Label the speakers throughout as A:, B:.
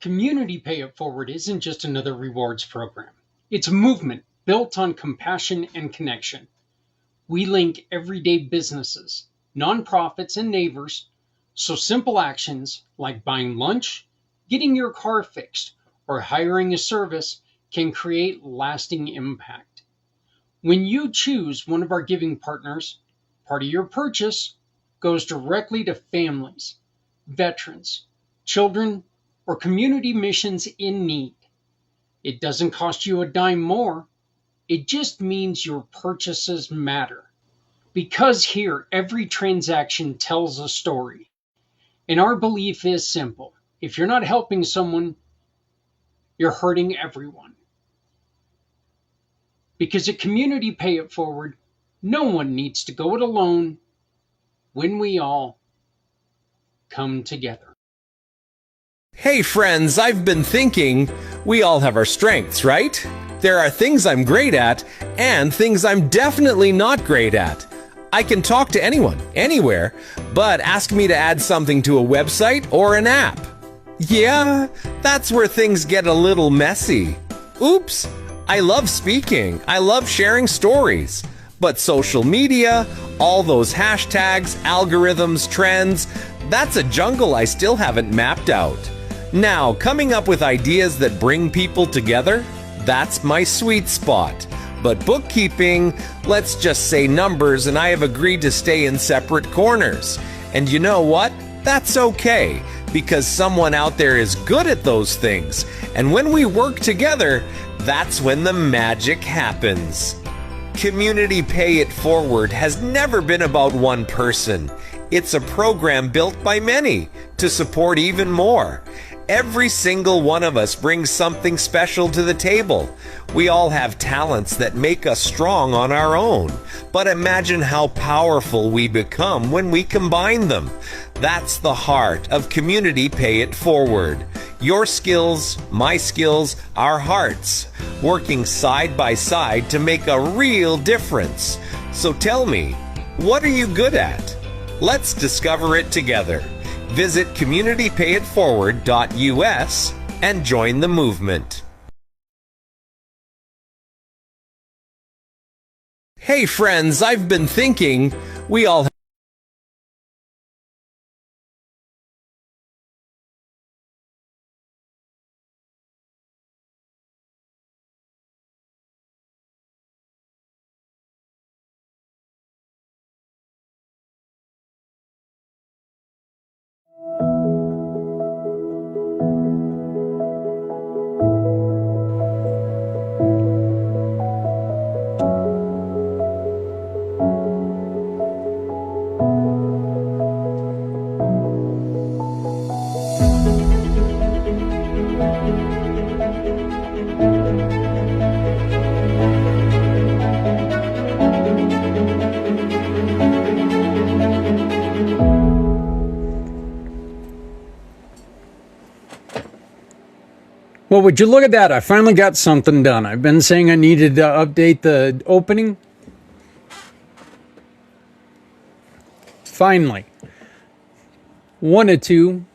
A: Community Pay It Forward isn't just another rewards program. It's a movement built on compassion and connection. We link everyday businesses, nonprofits, and neighbors so simple actions like buying lunch, getting your car fixed, or hiring a service can create lasting impact. When you choose one of our giving partners, part of your purchase goes directly to families, veterans, children, or community missions in need. It doesn't cost you a dime more. It just means your purchases matter. Because here, every transaction tells a story. And our belief is simple: if you're not helping someone, you're hurting everyone. Because at Community Pay It Forward, no one needs to go it alone when we all come together.
B: Hey friends, I've been thinking we all have our strengths, right? There are things I'm great at and things I'm definitely not great at. I can talk to anyone, anywhere, but ask me to add something to a website or an app. Yeah, that's where things get a little messy. Oops, I love speaking. I love sharing stories. But social media, all those hashtags, algorithms, trends, that's a jungle I still haven't mapped out. Now, coming up with ideas that bring people together, that's my sweet spot. But bookkeeping, let's just say numbers, and I have agreed to stay in separate corners. And you know what? That's okay, because someone out there is good at those things. And when we work together, that's when the magic happens. Community Pay It Forward has never been about one person. It's a program built by many to support even more. Every single one of us brings something special to the table. We all have talents that make us strong on our own. But imagine how powerful we become when we combine them. That's the heart of Community Pay It Forward. Your skills, my skills, our hearts, working side by side to make a real difference. So tell me, what are you good at? Let's discover it together. Visit communitypayitforward.us and join the movement. Hey friends, I've been thinking we all
A: Well, would you look at that? I finally got something done. I've been saying I needed to update the opening. Finally. Wanted to.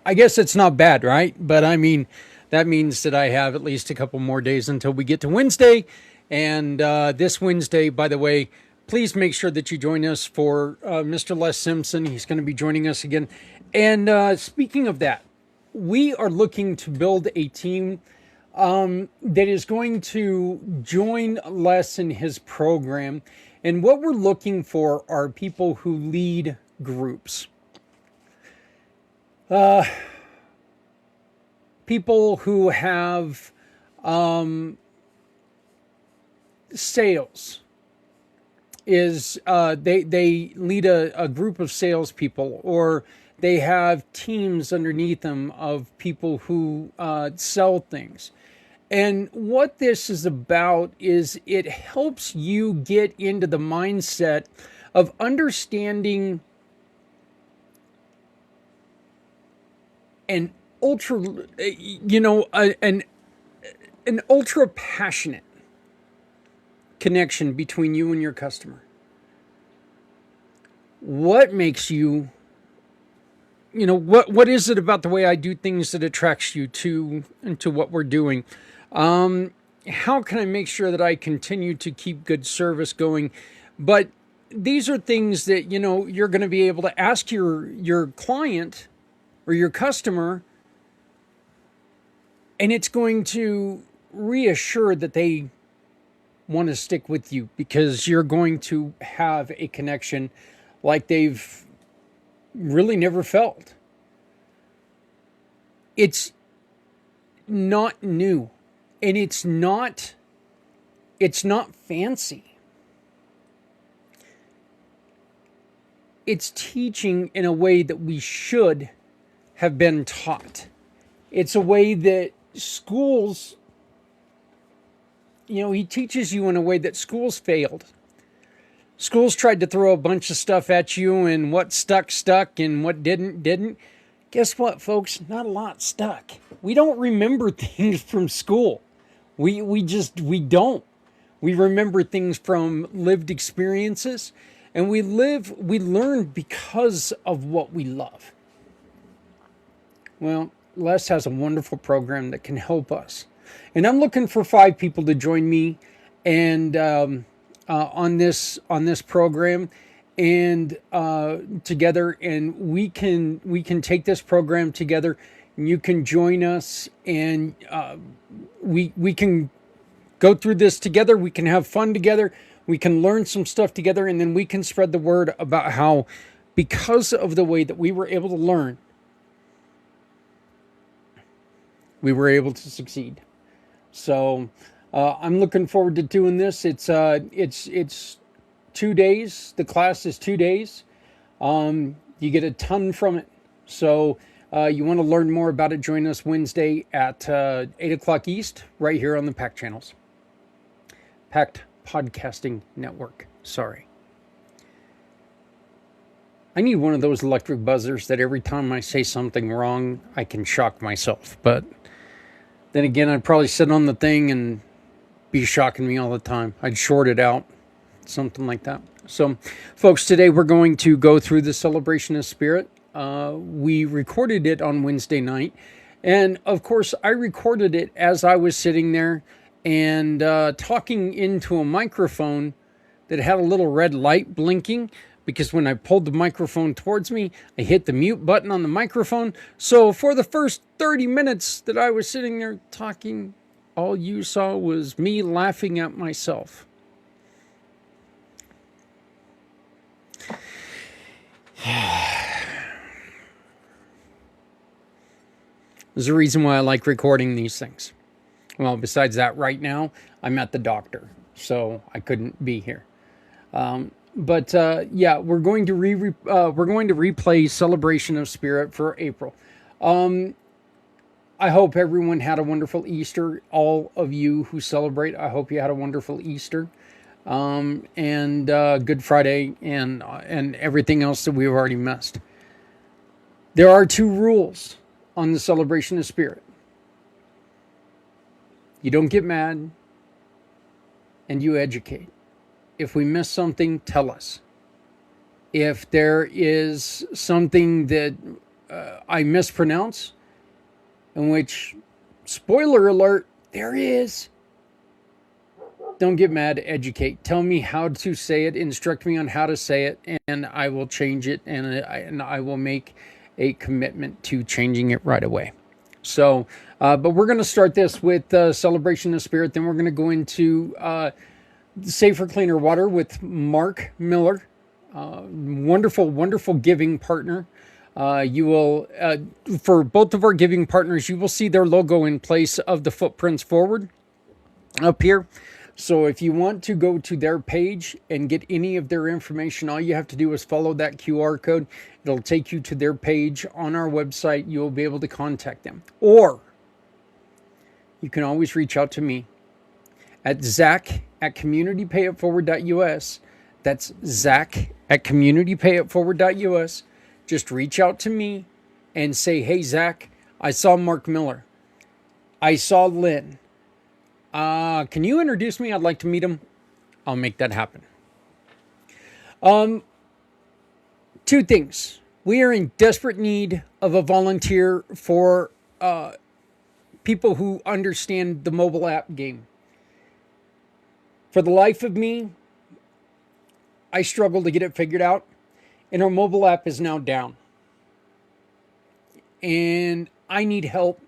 A: I guess it's not bad, right? But I mean, that means that I have at least a couple more days until we get to Wednesday. And this Wednesday, by the way, please make sure that you join us for Mr. Les Simpson. He's going to be joining us again. And speaking of that, we are looking to build a team that is going to join Les in his program. And what we're looking for are people who lead groups. People who have sales. They lead a group of salespeople, or they have teams underneath them of people who sell things. And what this is about is it helps you get into the mindset of understanding an ultra, an ultra passionate connection between you and your customer. What makes you what is it about the way I do things that attracts you to what we're doing? How can I make sure that I continue to keep good service going? But these are things that, you're going to be able to ask your client or your customer, and it's going to reassure that they want to stick with you, because you're going to have a connection like they've really never felt. It's not new, and it's not fancy. It's teaching in a way that we should have been taught. It's a way that schools, he teaches you in a way that schools failed. Schools tried to throw a bunch of stuff at you, and what stuck, and what didn't. Guess what, folks? Not a lot stuck. We don't remember things from school. We don't. We remember things from lived experiences, and we learn because of what we love. Well, Les has a wonderful program that can help us. And I'm looking for 5 people to join me and on this program, and together, and we can take this program together, and you can join us, and we can go through this together. We can have fun together. We can learn some stuff together, and then we can spread the word about how, because of the way that we were able to learn, we were able to succeed. So I'm looking forward to doing this. It's 2 days. The class is 2 days. You get a ton from it. So you want to learn more about it, join us Wednesday at 8 o'clock East, right here on the PAC channels. PACT Podcasting Network. Sorry. I need one of those electric buzzers that every time I say something wrong, I can shock myself. But then again, I'd probably sit on the thing and be shocking me all the time. I'd short it out, something like that. So, folks, today we're going to go through the Celebration of Spirit. We recorded it on Wednesday night. And, of course, I recorded it as I was sitting there and talking into a microphone that had a little red light blinking, because when I pulled the microphone towards me, I hit the mute button on the microphone. So for the first 30 minutes that I was sitting there talking, all you saw was me laughing at myself. There's a reason why I like recording these things. Well, besides that, right now, I'm at the doctor, so I couldn't be here. But we're going to replay Celebration of Spirit for April. I hope everyone had a wonderful Easter. All of you who celebrate, I hope you had a wonderful Easter, and Good Friday, and everything else that we've already missed. There are 2 rules on the Celebration of Spirit. You don't get mad, and you educate. If we miss something, tell us. If there is something that I mispronounce, in which, spoiler alert, there is, don't get mad, educate. Tell me how to say it, instruct me on how to say it, and I will change it, and I will make a commitment to changing it right away. So, but we're going to start this with Celebration of Spirit. Then we're going to go into Safer, Cleaner Water with Mark Miller. Wonderful, wonderful giving partner. You will, for both of our giving partners, you will see their logo in place of the footprints forward up here. So if you want to go to their page and get any of their information, all you have to do is follow that QR code. It'll take you to their page on our website. You'll be able to contact them. Or you can always reach out to me at Zach@communitypayitforward.us. That's Zach@communitypayitforward.us. Just reach out to me and say, hey, Zach, I saw Mark Miller. I saw Lynn. Can you introduce me? I'd like to meet him. I'll make that happen. 2 things. We are in desperate need of a volunteer for people who understand the mobile app game. For the life of me, I struggle to get it figured out, and our mobile app is now down. And I need help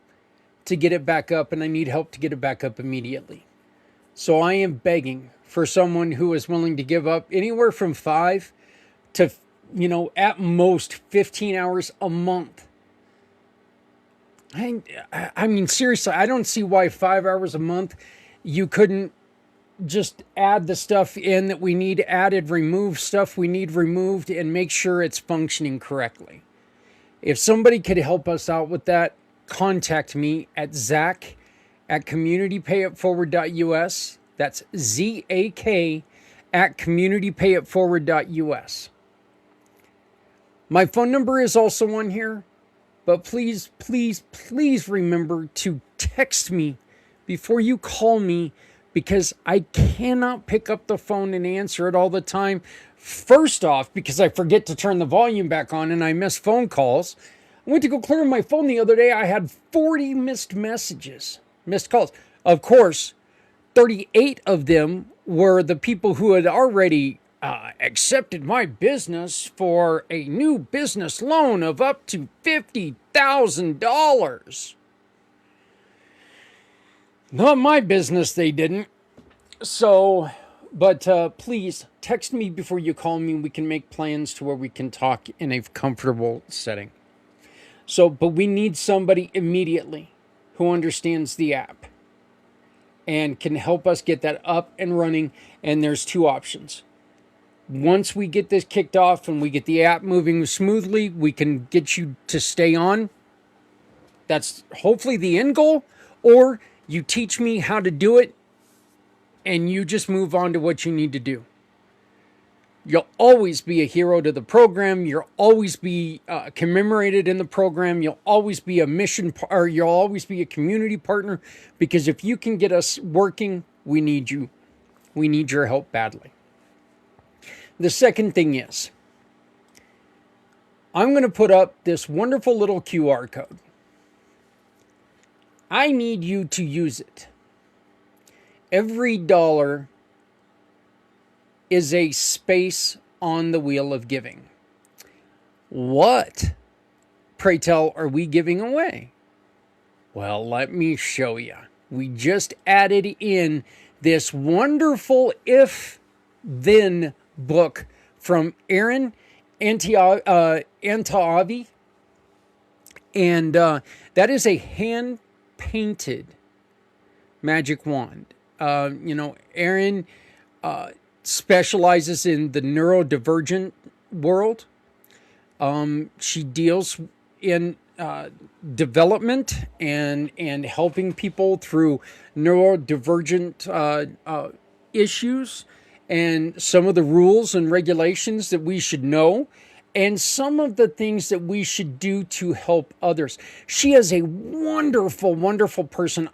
A: to get it back up, and I need help to get it back up immediately. So I am begging for someone who is willing to give up anywhere from 5 to, at most 15 hours a month. I mean, seriously, I don't see why 5 hours a month you couldn't just add the stuff in that we need added, remove stuff we need removed, and make sure it's functioning correctly. If somebody could help us out with that, contact me at Zach at communitypayitforward.us. That's ZAK at communitypayitforward.us. My phone number is also on here, but please, please, please remember to text me before you call me, because I cannot pick up the phone and answer it all the time. First off, because I forget to turn the volume back on and I miss phone calls. I went to go clear my phone the other day. I had 40 missed calls. Of course, 38 of them were the people who had already accepted my business for a new business loan of up to $50,000. Not my business, they didn't. So, but please text me before you call me. We can make plans to where we can talk in a comfortable setting. So, but we need somebody immediately who understands the app and can help us get that up and running. And there's 2 options. Once we get this kicked off and we get the app moving smoothly, we can get you to stay on. That's hopefully the end goal. Or you teach me how to do it, and you just move on to what you need to do. You'll always be a hero to the program. You'll always be commemorated in the program. You'll always be you'll always be a community partner, because if you can get us working, we need you. We need your help badly. The second thing is, I'm going to put up this wonderful little QR code. I need you to use it. Every dollar is a space on the wheel of giving. What, pray tell, are we giving away? Well, let me show you. We just added in this wonderful if-then book from Aaron Antavi. And that is a hand-painted magic wand. Aaron specializes in the neurodivergent world. She deals in development and helping people through neurodivergent issues, and some of the rules and regulations that we should know, and some of the things that we should do to help others. She is a wonderful, wonderful person.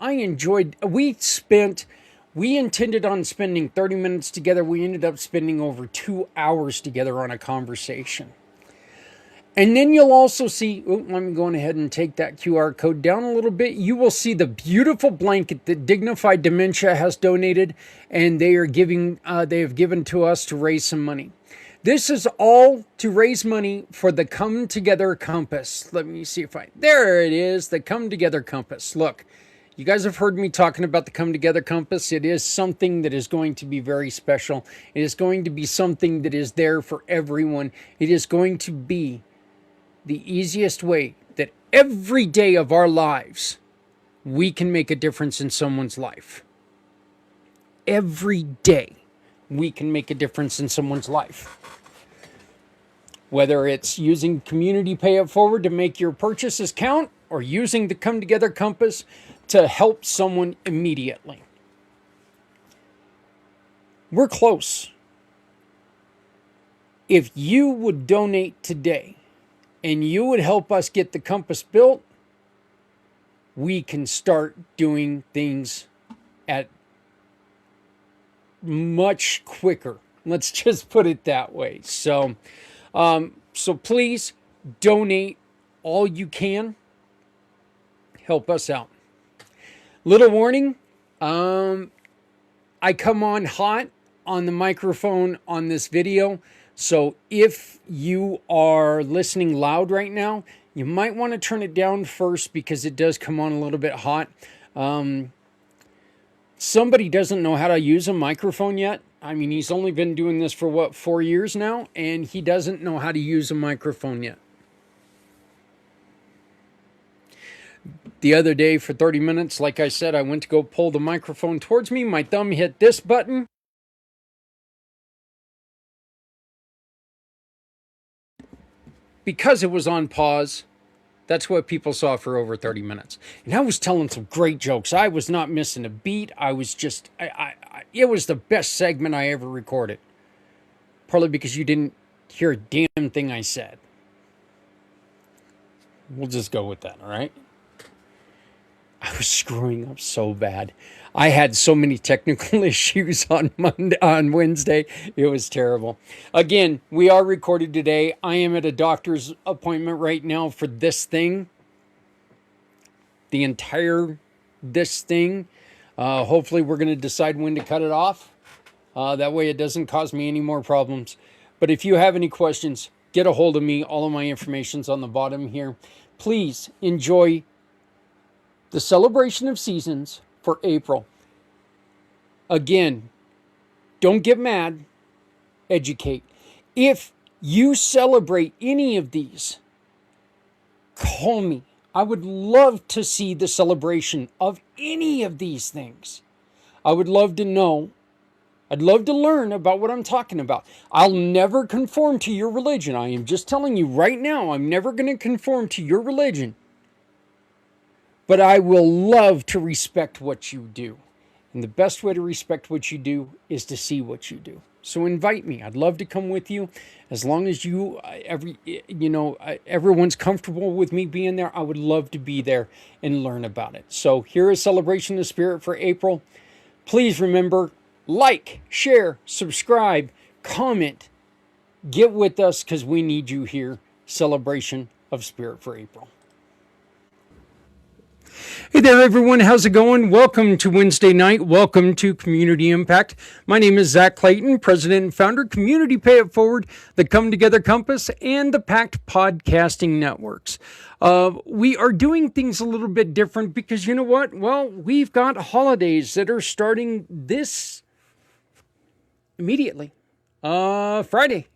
A: We intended on spending 30 minutes together. We ended up spending over 2 hours together on a conversation. And then you'll also see, I'm going ahead and take that QR code down a little bit. You will see the beautiful blanket that Dignified Dementia has donated, and they have given to us to raise some money. This is all to raise money for the Come Together Compass. Let me see there it is, the Come Together Compass. Look, you guys have heard me talking about the Come Together Compass. It is something that is going to be very special. It is going to be something that is there for everyone. It is going to be the easiest way that every day of our lives we can make a difference in someone's life. Every day we can make a difference in someone's life. Whether it's using Community Pay It Forward to make your purchases count, or using the Come Together Compass to help someone immediately. We're close. If you would donate today, and you would help us get the compass built, we can start doing things at much quicker. Let's just put it that way. So please donate all you can. Help us out. Little warning, I come on hot on the microphone on this video. So if you are listening loud right now, you might want to turn it down first because it does come on a little bit hot. Somebody doesn't know how to use a microphone yet. I mean, he's only been doing this for 4 years now, and he doesn't know how to use a microphone yet. The other day for 30 minutes, like I said, I went to go pull the microphone towards me. My thumb hit this button. Because it was on pause, that's what people saw for over 30 minutes. And I was telling some great jokes. I was not missing a beat. I was just, it was the best segment I ever recorded. Partly because you didn't hear a damn thing I said. We'll just go with that, all right? I was screwing up so bad. I had so many technical issues on Wednesday. It was terrible. Again, we are recorded today. I am at a doctor's appointment right now for this thing. The entire this thing. Hopefully we're going to decide when to cut it off. That way it doesn't cause me any more problems. But if you have any questions, get a hold of me. All of my information's on the bottom here. Please enjoy the celebration of seasons for April. Again, don't get mad, educate. If you celebrate any of these, call me. I would love to see the celebration of any of these things. I would love to know. I'd love to learn about what I'm talking about. I'll never conform to your religion. I am just telling you right now, I'm never going to conform to your religion. But I will love to respect what you do. And the best way to respect what you do is to see what you do. So invite me. I'd love to come with you. As long as everyone's comfortable with me being there, I would love to be there and learn about it. So here is Celebration of Spirit for April. Please remember, like, share, subscribe, comment. Get with us because we need you here. Celebration of Spirit for April. Hey there, everyone. How's it going? Welcome to Wednesday night. Welcome to Community Impact. My name is Zach Clayton, President and Founder, Community Pay It Forward, the Come Together Compass, and the Pact Podcasting Networks. We are doing things a little bit different because you know what? Well, we've got holidays that are starting this immediately. Friday,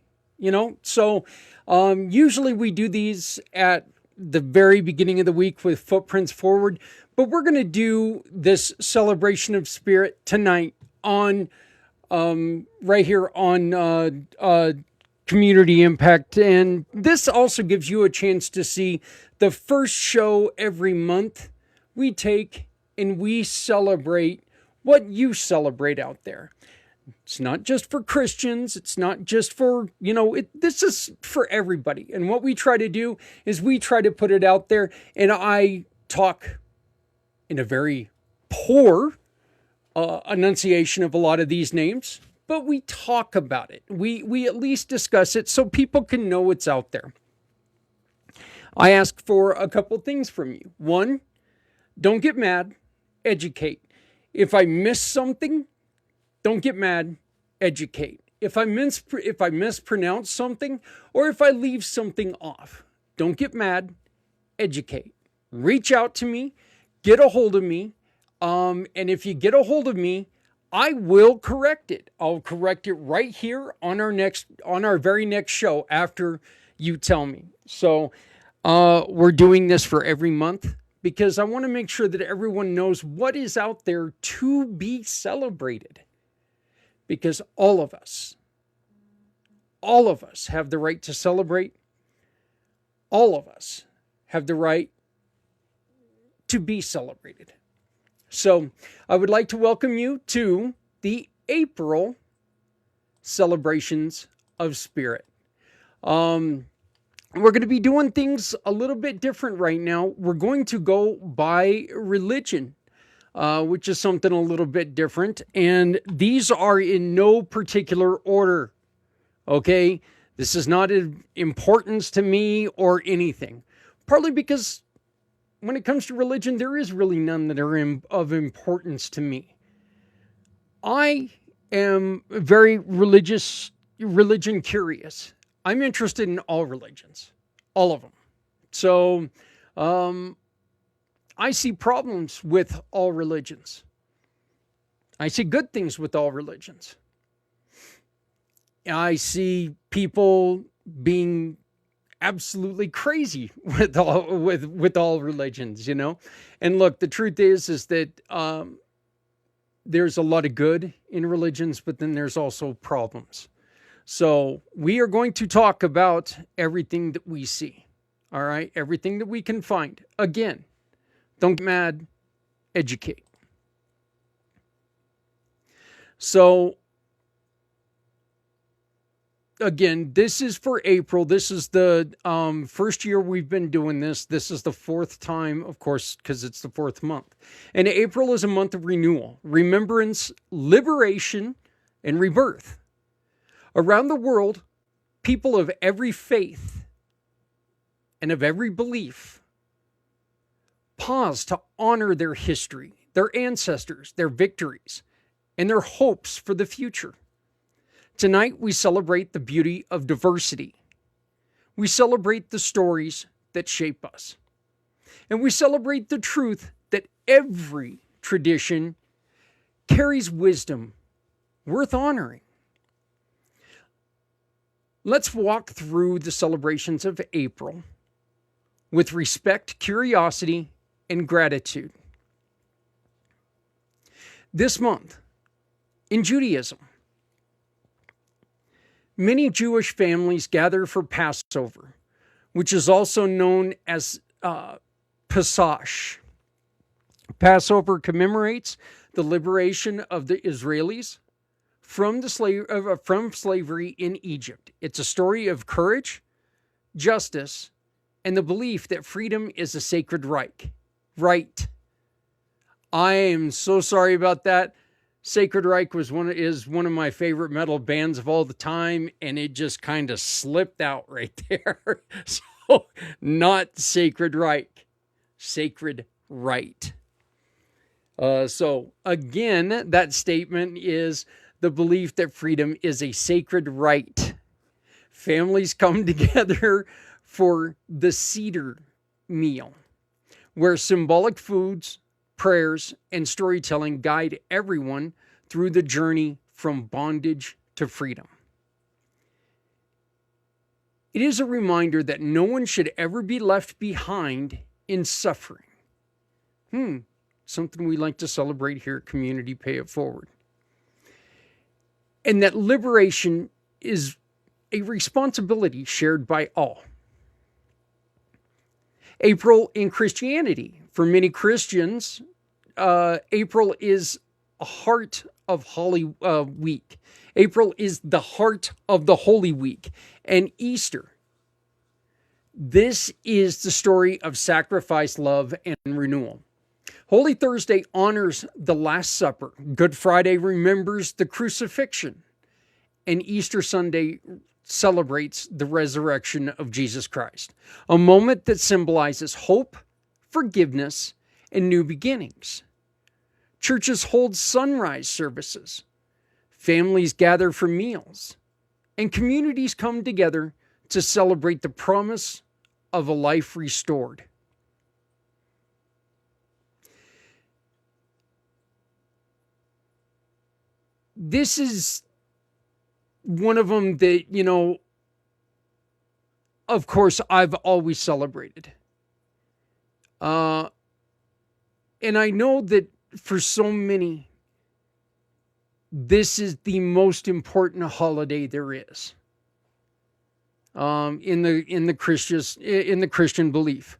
A: So usually we do these at the very beginning of the week with Footprints Forward, but we're going to do this Celebration of Spirit tonight on right here on Community Impact. And this also gives you a chance to see the first show every month we take and we celebrate what you celebrate out there. It's not just for Christians. It's not just for, this is for everybody. And what we try to do is we try to put it out there. And I talk in a very poor enunciation of a lot of these names, but we talk about it. We at least discuss it so people can know it's out there. I ask for a couple things from you. One, don't get mad, educate. If I miss something, don't get mad, educate. If I mispronounce something or if I leave something off, don't get mad, educate. Reach out to me, get a hold of me. And if you get a hold of me, I will correct it. I'll correct it right here on our very next show after you tell me. So we're doing this for every month because I want to make sure that everyone knows what is out there to be celebrated. Because all of us have the right to celebrate. All of us have the right to be celebrated. So I would like to welcome you to the April Celebrations of Spirit. We're going to be doing things a little bit different right now. We're going to go by religion. Which is something a little bit different. And these are in no particular order. Okay? This is not of importance to me or anything. Partly because when it comes to religion, there is really none that are of importance to me. I am very religion curious. I'm interested in all religions, all of them. So I see problems with all religions. I see good things with all religions. I see people being absolutely crazy with all religions, you know. And look, the truth is that there's a lot of good in religions, but then there's also problems. So we are going to talk about everything that we see. All right, everything that we can find. Again, don't get mad, educate. So again, this is for April. This is the first year we've been doing this. This is the fourth time, of course, because it's the fourth month. And April is a month of renewal, remembrance, liberation, and rebirth. Around the world, people of every faith and of every belief pause to honor their history, their ancestors, their victories, and their hopes for the future. Tonight, we celebrate the beauty of diversity. We celebrate the stories that shape us. And we celebrate the truth that every tradition carries wisdom worth honoring. Let's walk through the celebrations of April with respect, curiosity, and gratitude. This month, in Judaism, many Jewish families gather for Passover, which is also known as Pesach. Passover commemorates the liberation of the Israelis from slavery in Egypt. It's a story of courage, justice, and the belief that freedom is a sacred right. I am so sorry about that. Sacred Reich is one of my favorite metal bands of all the time, and it just kind of slipped out right there. So, not Sacred Reich, Sacred Right. So, again, that statement is the belief that freedom is a sacred right. Families come together for the Seder meal, where symbolic foods, prayers, and storytelling guide everyone through the journey from bondage to freedom. It is a reminder that no one should ever be left behind in suffering. Something we like to celebrate here at Community Pay It Forward. And that liberation is a responsibility shared by all. April in Christianity. For many Christians, April is a heart of Holy Week. April is the heart of the Holy Week. And Easter. This is the story of sacrifice, love, and renewal. Holy Thursday honors the Last Supper. Good Friday remembers the crucifixion. And Easter Sunday celebrates the resurrection of Jesus Christ. A moment that symbolizes hope, forgiveness, and new beginnings. Churches hold sunrise services. Families gather for meals. And communities come together to celebrate the promise of a life restored. This is one of them that, of course, I've always celebrated. And I know that for so many, this is the most important holiday there is. In the Christian belief.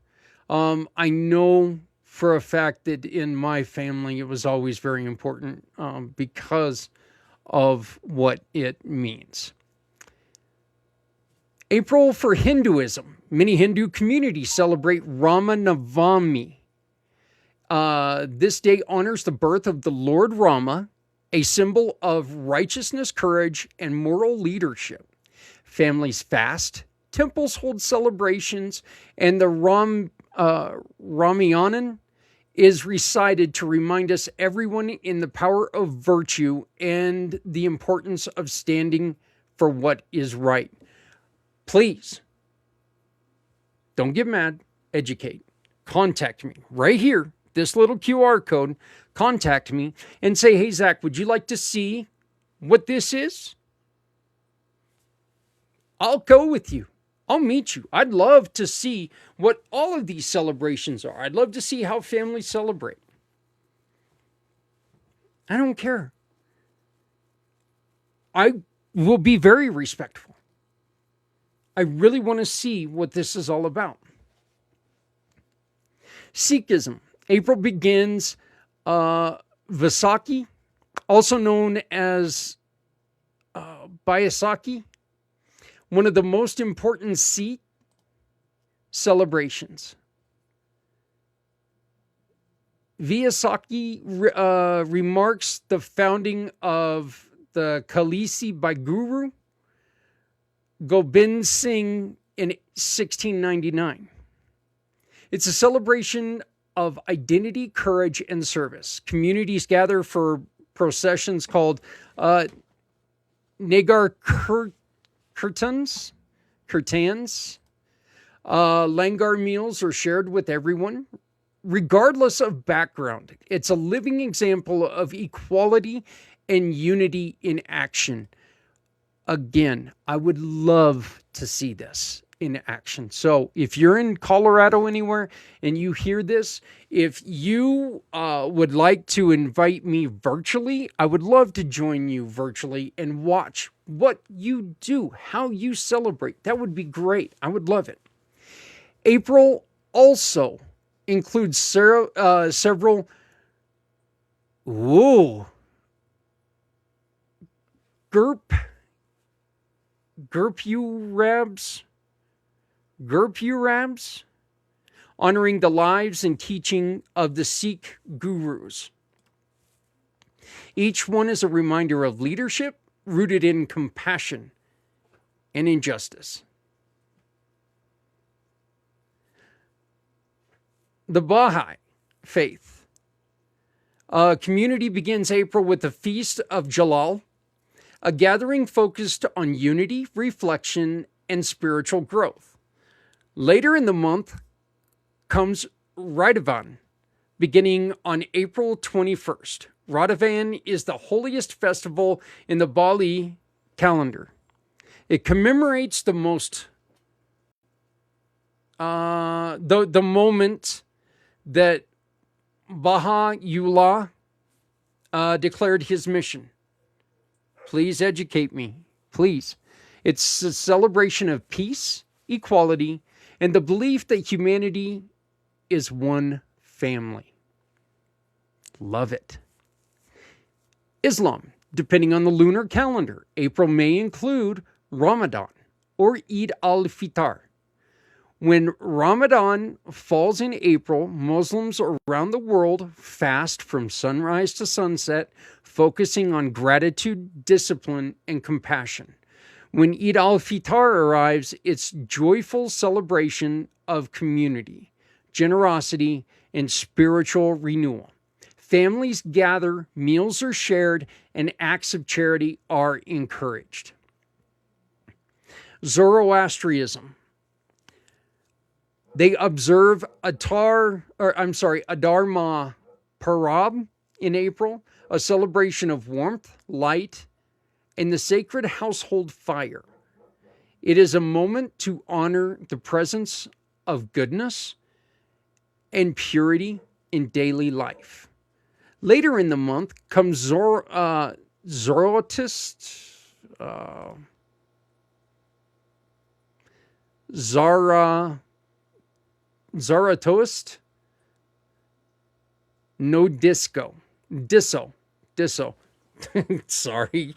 A: I know for a fact that in my family it was always very important because of what it means. April for Hinduism. Many Hindu communities celebrate Rama Navami. This day honors the birth of the Lord Rama, a symbol of righteousness, courage, and moral leadership.
C: Families fast, temples hold celebrations, and the Ramayanan is recited to remind us everyone in the power of virtue and the importance of standing for what is right. Please, don't get mad, educate. Contact me right here, this little QR code. Contact me and say, hey, Zach, would you like to see what this is? I'll go with you. I'll meet you. I'd love to see what all of these celebrations are. I'd love to see how families celebrate. I don't care. I will be very respectful. I really want to see what this is all about. Sikhism. April begins Vaisakhi, also known as Baisakhi, one of the most important Sikh celebrations. Vaisakhi remarks the founding of the Khalsi by Guru Gobind Singh in 1699. It's a celebration of identity, courage, and service. Communities gather for processions called Nagar Kirtans. Langar meals are shared with everyone, regardless of background. It's a living example of equality and unity in action. Again, I would love to see this in action. So if you're in Colorado anywhere and you hear this, if you would like to invite me virtually, I would love to join you virtually and watch what you do, how you celebrate. That would be great. I would love it. April also includes several Gurpurabs, honoring the lives and teaching of the Sikh gurus. Each one is a reminder of leadership rooted in compassion and injustice. The Baha'i faith. Community begins April with the Feast of Jalal, a gathering focused on unity, reflection, and spiritual growth. Later in the month comes Radhavan, beginning on April 21st. Radhavan is the holiest festival in the Bali calendar. It commemorates the moment that Baha'u'llah declared his mission. Please educate me. Please. It's a celebration of peace, equality, and the belief that humanity is one family. Love it. Islam, depending on the lunar calendar, April may include Ramadan or Eid al-Fitr. When Ramadan falls in April, Muslims around the world fast from sunrise to sunset, focusing on gratitude, discipline, and compassion. When Eid al-Fitr arrives, it's joyful celebration of community, generosity, and spiritual renewal. Families gather, meals are shared, and acts of charity are encouraged. Zoroastrianism. They observe Adar Ma Parab in April, a celebration of warmth, light, and the sacred household fire. It is a moment to honor the presence of goodness and purity in daily life. Later in the month comes Zoroaster, Zarathustra, no disco, disso. Sorry,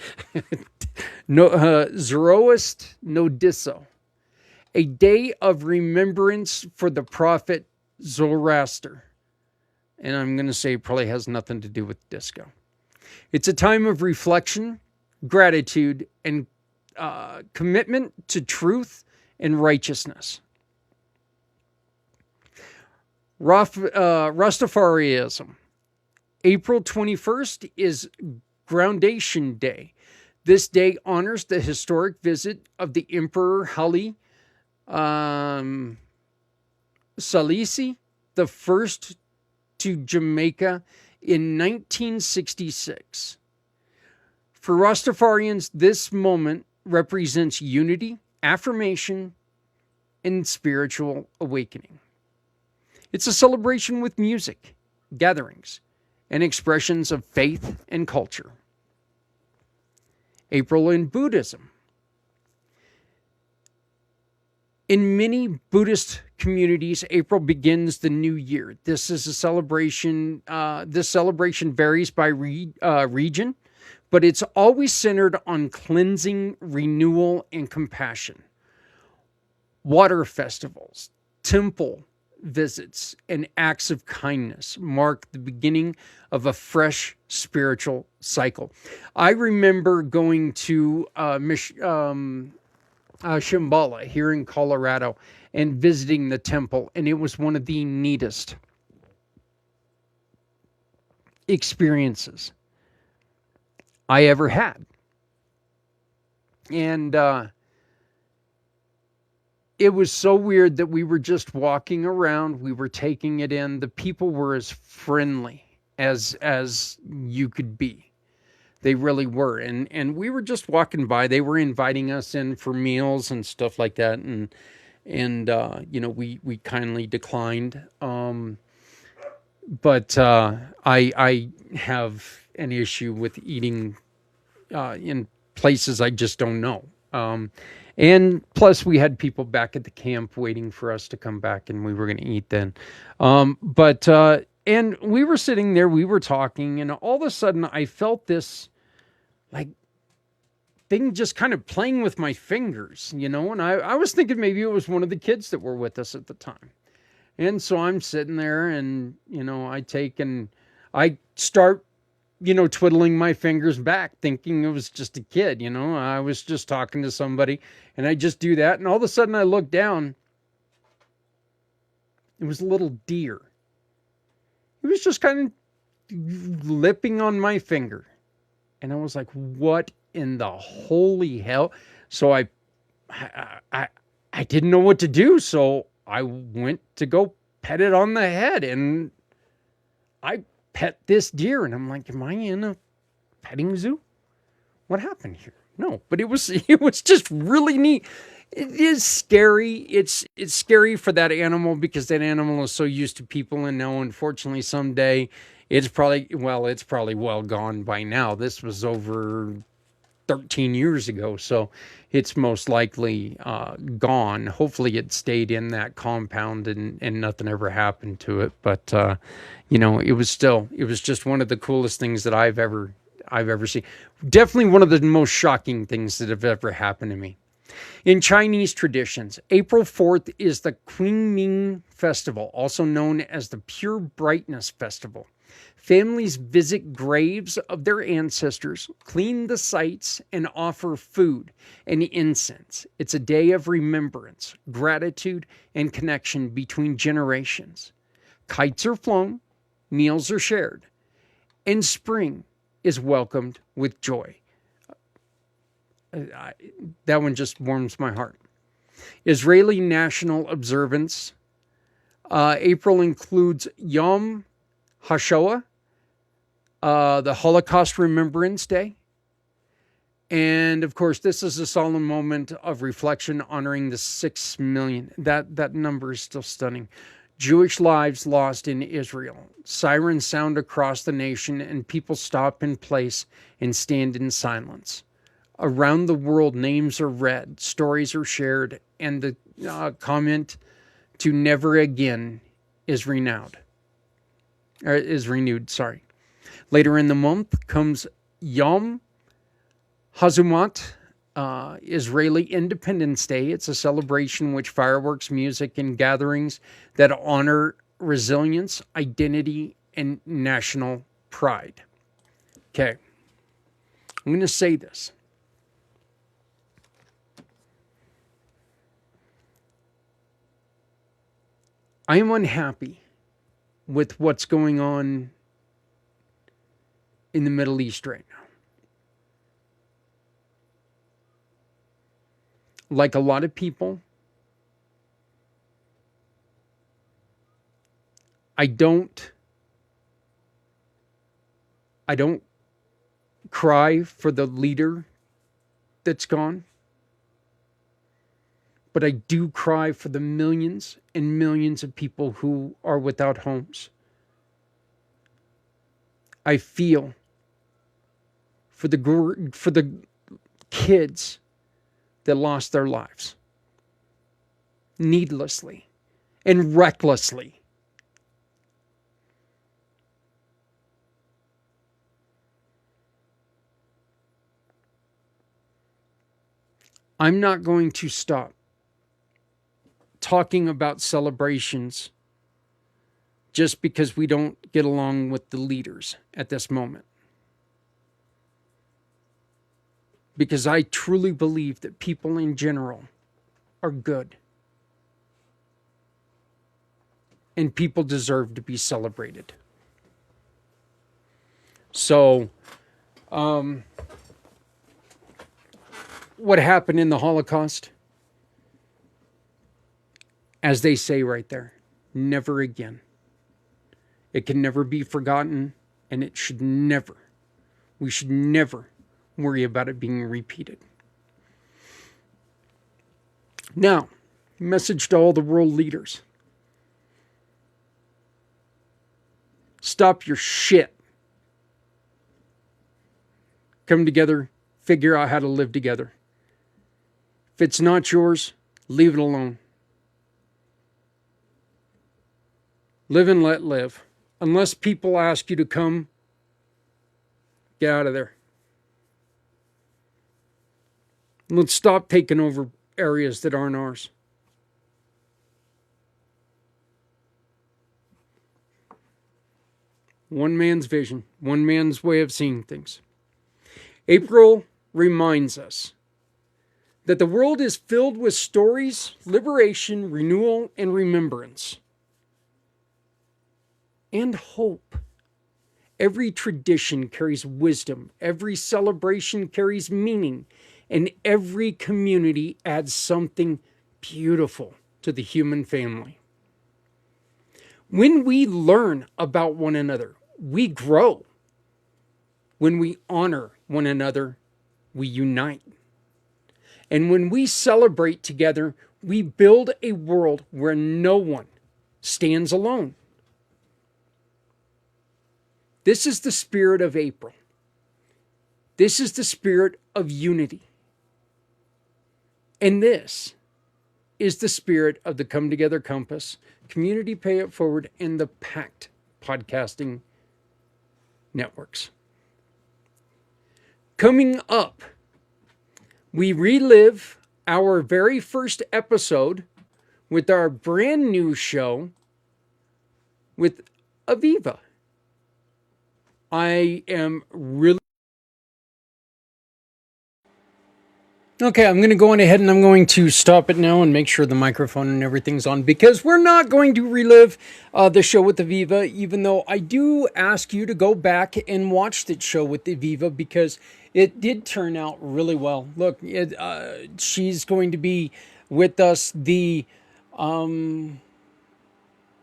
C: no Zoroast, no disso. A day of remembrance for the prophet Zoroaster, and I'm going to say it probably has nothing to do with disco. It's a time of reflection, gratitude, and commitment to truth and righteousness. Rastafarianism. April 21st is Groundation Day. This day honors the historic visit of the Emperor Haile Selassie the first to Jamaica in 1966. For Rastafarians, this moment represents unity, affirmation, and spiritual awakening. It's a celebration with music, gatherings, and expressions of faith and culture. April in Buddhism. In many Buddhist communities, April begins the new year. This is a celebration. This celebration varies by region, but it's always centered on cleansing, renewal, and compassion. Water festivals, temple visits, and acts of kindness mark the beginning of a fresh spiritual cycle. I remember going to Shambhala here in Colorado and visiting the temple, and it was one of the neatest experiences I ever had. And it was so weird that we were just walking around. We were taking it in. The people were as friendly as you could be. They really were. And we were just walking by. They were inviting us in for meals and stuff like that. And we kindly declined. But I have an issue with eating in places I just don't know. And plus, we had people back at the camp waiting for us to come back, and we were going to eat then. And we were sitting there, we were talking, and all of a sudden, I felt this, like, thing just kind of playing with my fingers, and I was thinking maybe it was one of the kids that were with us at the time. And so I'm sitting there, and, I start twiddling my fingers back, thinking it was just a kid, I was just talking to somebody, and I just do that. And all of a sudden I look down. It was a little deer. It was just kind of lipping on my finger. And I was like, what in the holy hell? So I didn't know what to do. So I went to go pet it on the head, and I pet this deer, and I'm like, am I in a petting zoo? What happened here? No, but it was just really neat. It is scary. It's scary for that animal, because that animal is so used to people, and now unfortunately someday it's probably well gone by now. This was over 13 years ago, so it's most likely gone. Hopefully it stayed in that compound and nothing ever happened to it. But it was just one of the coolest things that I've ever seen. Definitely one of the most shocking things that have ever happened to me. In Chinese traditions, April 4th is the Qingming Festival, also known as the Pure Brightness Festival. Families visit graves of their ancestors, clean the sites, and offer food and incense. It's a day of remembrance, gratitude, and connection between generations. Kites are flown, meals are shared, and spring is welcomed with joy. That one just warms my heart. Israeli national observance. April includes Yom HaShoah, the Holocaust Remembrance Day. And of course, this is a solemn moment of reflection honoring the 6 million. That number is still stunning. Jewish lives lost in Israel. Sirens sound across the nation, and people stop in place and stand in silence. Around the world, names are read, stories are shared, and the comment to never again is renewed. Later in the month comes Yom Hazumat, Israeli Independence Day. It's a celebration which fireworks, music, and gatherings that honor resilience, identity, and national pride. Okay, I'm going to say this. I am unhappy with what's going on in the Middle East right now. Like a lot of people, I don't cry for the leader that's gone, but I do cry for the millions and millions of people who are without homes. I feel for the kids that lost their lives needlessly and recklessly. I'm not going to stop talking about celebrations just because we don't get along with the leaders at this moment. Because I truly believe that people in general are good. And people deserve to be celebrated. So, what happened in the Holocaust? As they say right there, never again. It can never be forgotten, and we should never worry about it being repeated. Now, message to all the world leaders. Stop your shit. Come together, figure out how to live together. If it's not yours, leave it alone. Live and let live. Unless people ask you to come, get out of there. Let's stop taking over areas that aren't ours. One man's vision, one man's way of seeing things. April reminds us that the world is filled with stories, liberation, renewal, and remembrance. And hope. Every tradition carries wisdom. Every celebration carries meaning. And every community adds something beautiful to the human family. When we learn about one another, we grow. When we honor one another, we unite. And when we celebrate together, we build a world where no one stands alone. This is the spirit of April. This is the spirit of unity. And this is the spirit of the Come Together Compass, Community Pay It Forward, and the Pact podcasting networks. Coming up, we relive our very first episode with our brand new show with Aviva. I am really... Okay, I'm going to go on ahead and I'm going to stop it now and make sure the microphone and everything's on, because we're not going to relive the show with Aviva, even though I do ask you to go back and watch that show with Aviva, because it did turn out really well. Look, she's going to be with us the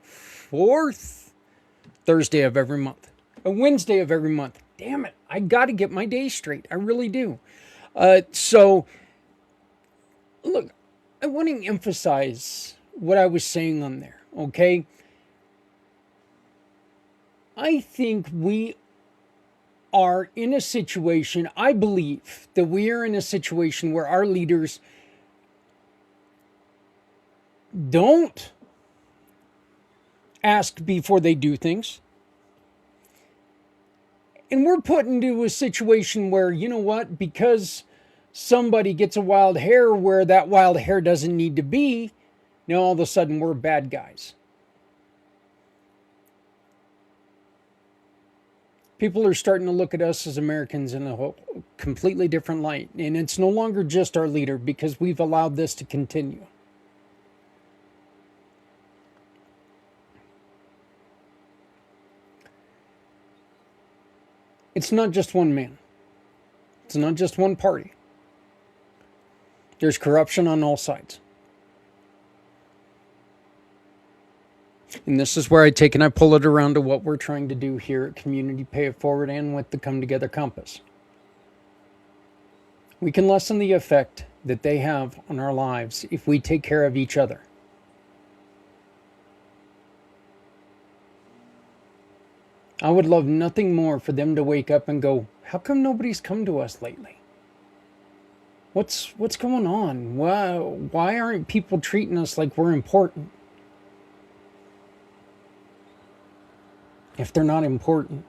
C: fourth Thursday of every month. A Wednesday of every month. Damn it. I got to get my days straight. I really do. So, look, I want to emphasize what I was saying on there, okay? I think we are in a situation, I believe that we are in a situation where our leaders don't ask before they do things. And we're put into a situation where, you know what, because somebody gets a wild hair where that wild hair doesn't need to be, now all of a sudden we're bad guys. People are starting to look at us as Americans in a whole completely different light. And it's no longer just our leader, because we've allowed this to continue. It's not just one man. It's not just one party. There's corruption on all sides. And this is where I take and I pull it around to what we're trying to do here at Community Pay It Forward and with the Come Together Compass. We can lessen the effect that they have on our lives if we take care of each other. I would love nothing more for them to wake up and go, how come nobody's come to us lately? What's going on? Why aren't people treating us like we're important? If they're not important,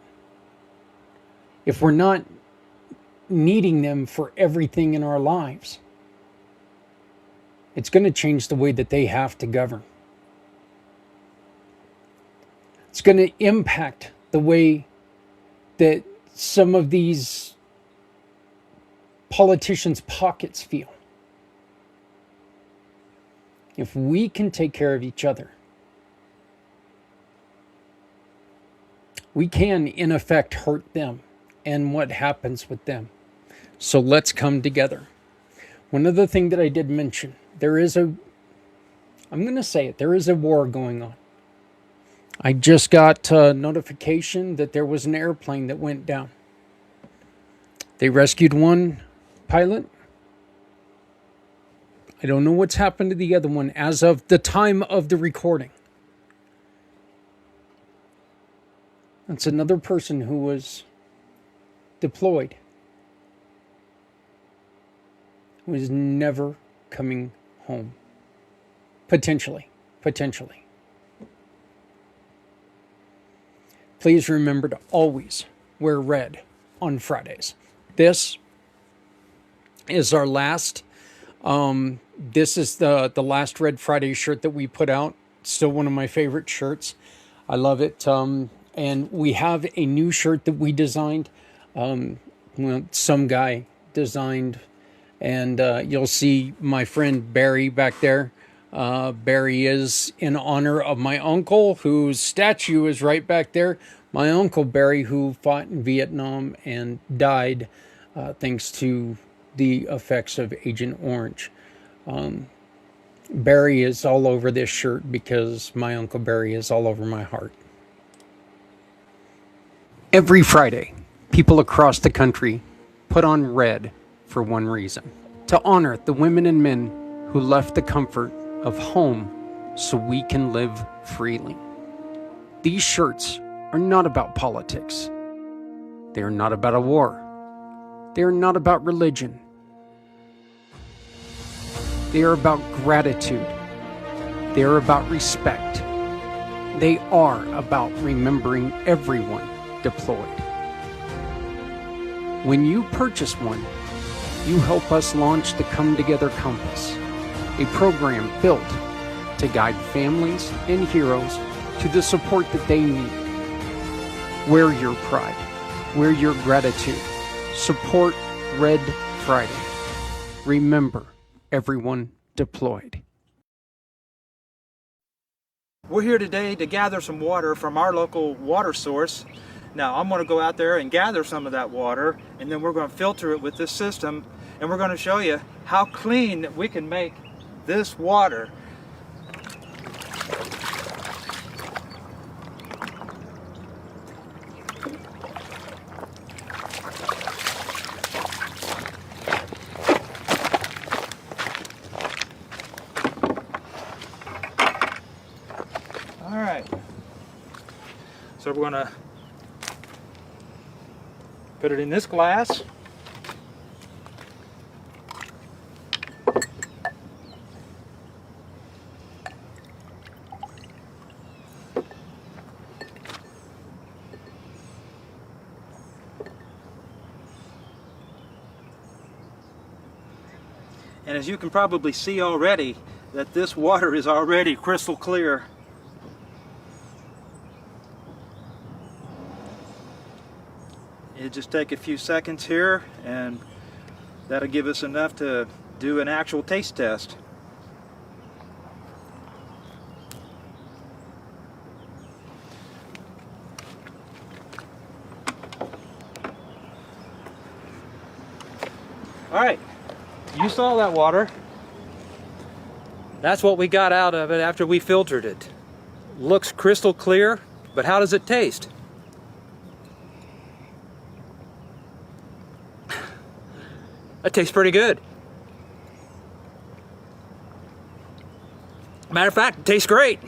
C: if we're not needing them for everything in our lives, it's going to change the way that they have to govern. It's going to impact the way that some of these politicians' pockets feel. If we can take care of each other, we can, in effect, hurt them and what happens with them. So let's come together. One other thing that I did mention, there is a war going on. I just got notification that there was an airplane that went down. They rescued one pilot. I don't know what's happened to the other one as of the time of the recording. That's another person who was deployed, who is never coming home. Potentially. Please remember to always wear red on Fridays. This is our last, this is the last Red Friday shirt that we put out. Still one of my favorite shirts. I love it. And we have a new shirt that we designed. Some guy designed, and you'll see my friend Barry back there. Barry is in honor of my uncle, whose statue is right back there. My uncle Barry, who fought in Vietnam and died thanks to the effects of Agent Orange. Barry is all over this shirt because my Uncle Barry is all over my heart. Every Friday, people across the country put on red for one reason: to honor the women and men who left the comfort of home so we can live freely. These shirts are not about politics. They are not about a war. They are not about religion. They are about gratitude. They are about respect. They are about remembering everyone deployed. When you purchase one, you help us launch the Come Together Compass, a program built to guide families and heroes to the support that they need. Wear your pride, wear your gratitude, support Red Friday. Remember everyone deployed.
D: We're here today to gather some water from our local water source. Now I'm going to go out there and gather some of that water, and then we're going to filter it with this system, and we're going to show you how clean we can make this water. All right, so we're going to put it in this glass. And as you can probably see already, that this water is already crystal clear. It'll just take a few seconds here, and that'll give us enough to do an actual taste test. right, you saw that water. That's what we got out of it after we filtered it. Looks crystal clear, but how does it taste? It tastes pretty good. Matter of fact, it tastes great.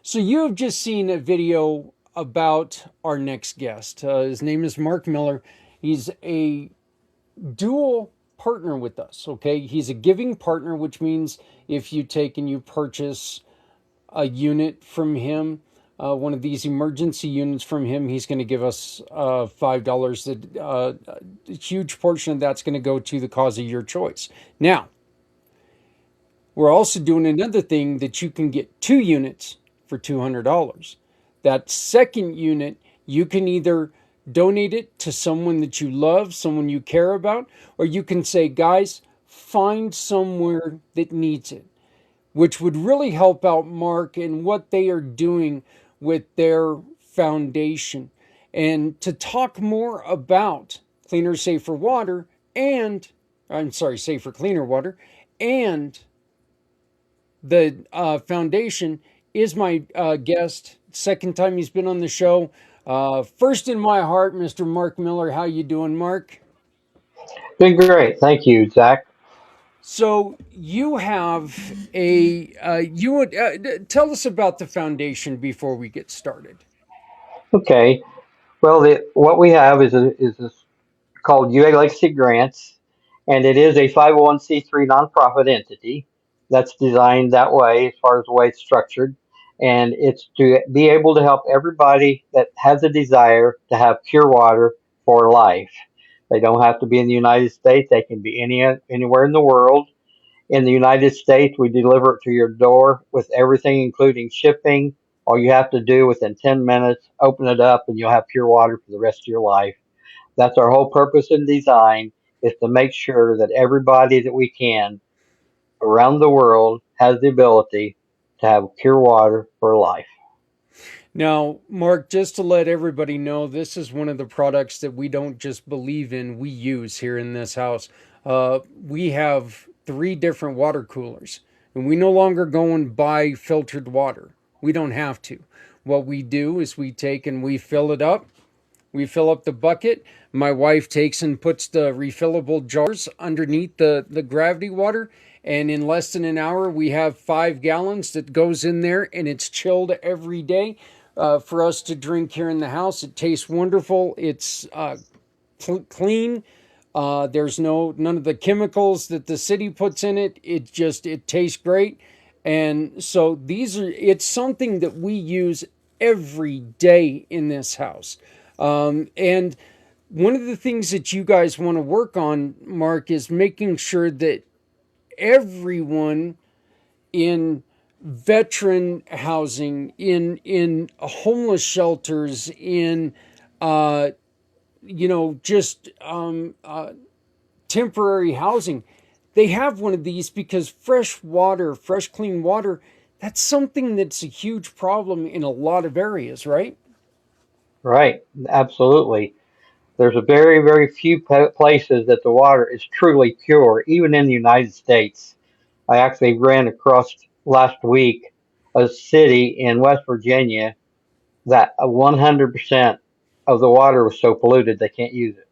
C: So you have just seen a video about our next guest. His name is Mark Miller. He's a dual partner with us, okay? He's a giving partner, which means if you take and you purchase a unit from him, one of these emergency units from him, he's going to give us $5. A huge portion of that's going to go to the cause of your choice. Now, we're also doing another thing that you can get 2 units for $200. That second unit, you can either donate it to someone that you love, someone you care about, or you can say, guys, find somewhere that needs it, which would really help out Mark and what they are doing with their foundation. And to talk more about Cleaner, Safer Water and, Safer, Cleaner Water and the foundation is my guest. Second time he's been on the show. First in my heart, Mr. Mark Miller. How you doing, Mark?
E: Doing great. Thank you, Zach.
C: So you have a, you would tell us about the foundation before we get started.
E: Okay. Well, what we have is called UA Legacy Grants, and it is a 501c3 nonprofit entity that's designed that way as far as the way it's structured. And it's to be able to help everybody that has a desire to have pure water for life. They don't have to be in the United States. They can be anywhere in the world. In the United States, we deliver it to your door with everything, including shipping. All you have to do within 10 minutes, open it up, and you'll have pure water for the rest of your life. That's our whole purpose in design, is to make sure that everybody that we can around the world has the ability to have pure water for life.
C: Now, Mark, just to let everybody know, this is one of the products that we don't just believe in, we use here in this house. We have 3 different water coolers, and we no longer go and buy filtered water. We don't have to. What we do is we take and we fill it up. We fill up the bucket. My wife takes and puts the refillable jars underneath the gravity water. And in less than an hour, we have 5 gallons that goes in there, and it's chilled every day for us to drink here in the house. It tastes wonderful. It's clean. There's none of the chemicals that the city puts in it. It tastes great. And so it's something that we use every day in this house. And one of the things that you guys want to work on, Mark, is making sure that everyone in veteran housing, in homeless shelters, in temporary housing, they have one of these, because fresh water, fresh clean water, that's something that's a huge problem in a lot of areas, right?
E: Right. Absolutely. There's a very, very few places that the water is truly pure, even in the United States. I actually ran across last week a city in West Virginia that 100% of the water was so polluted they can't use it.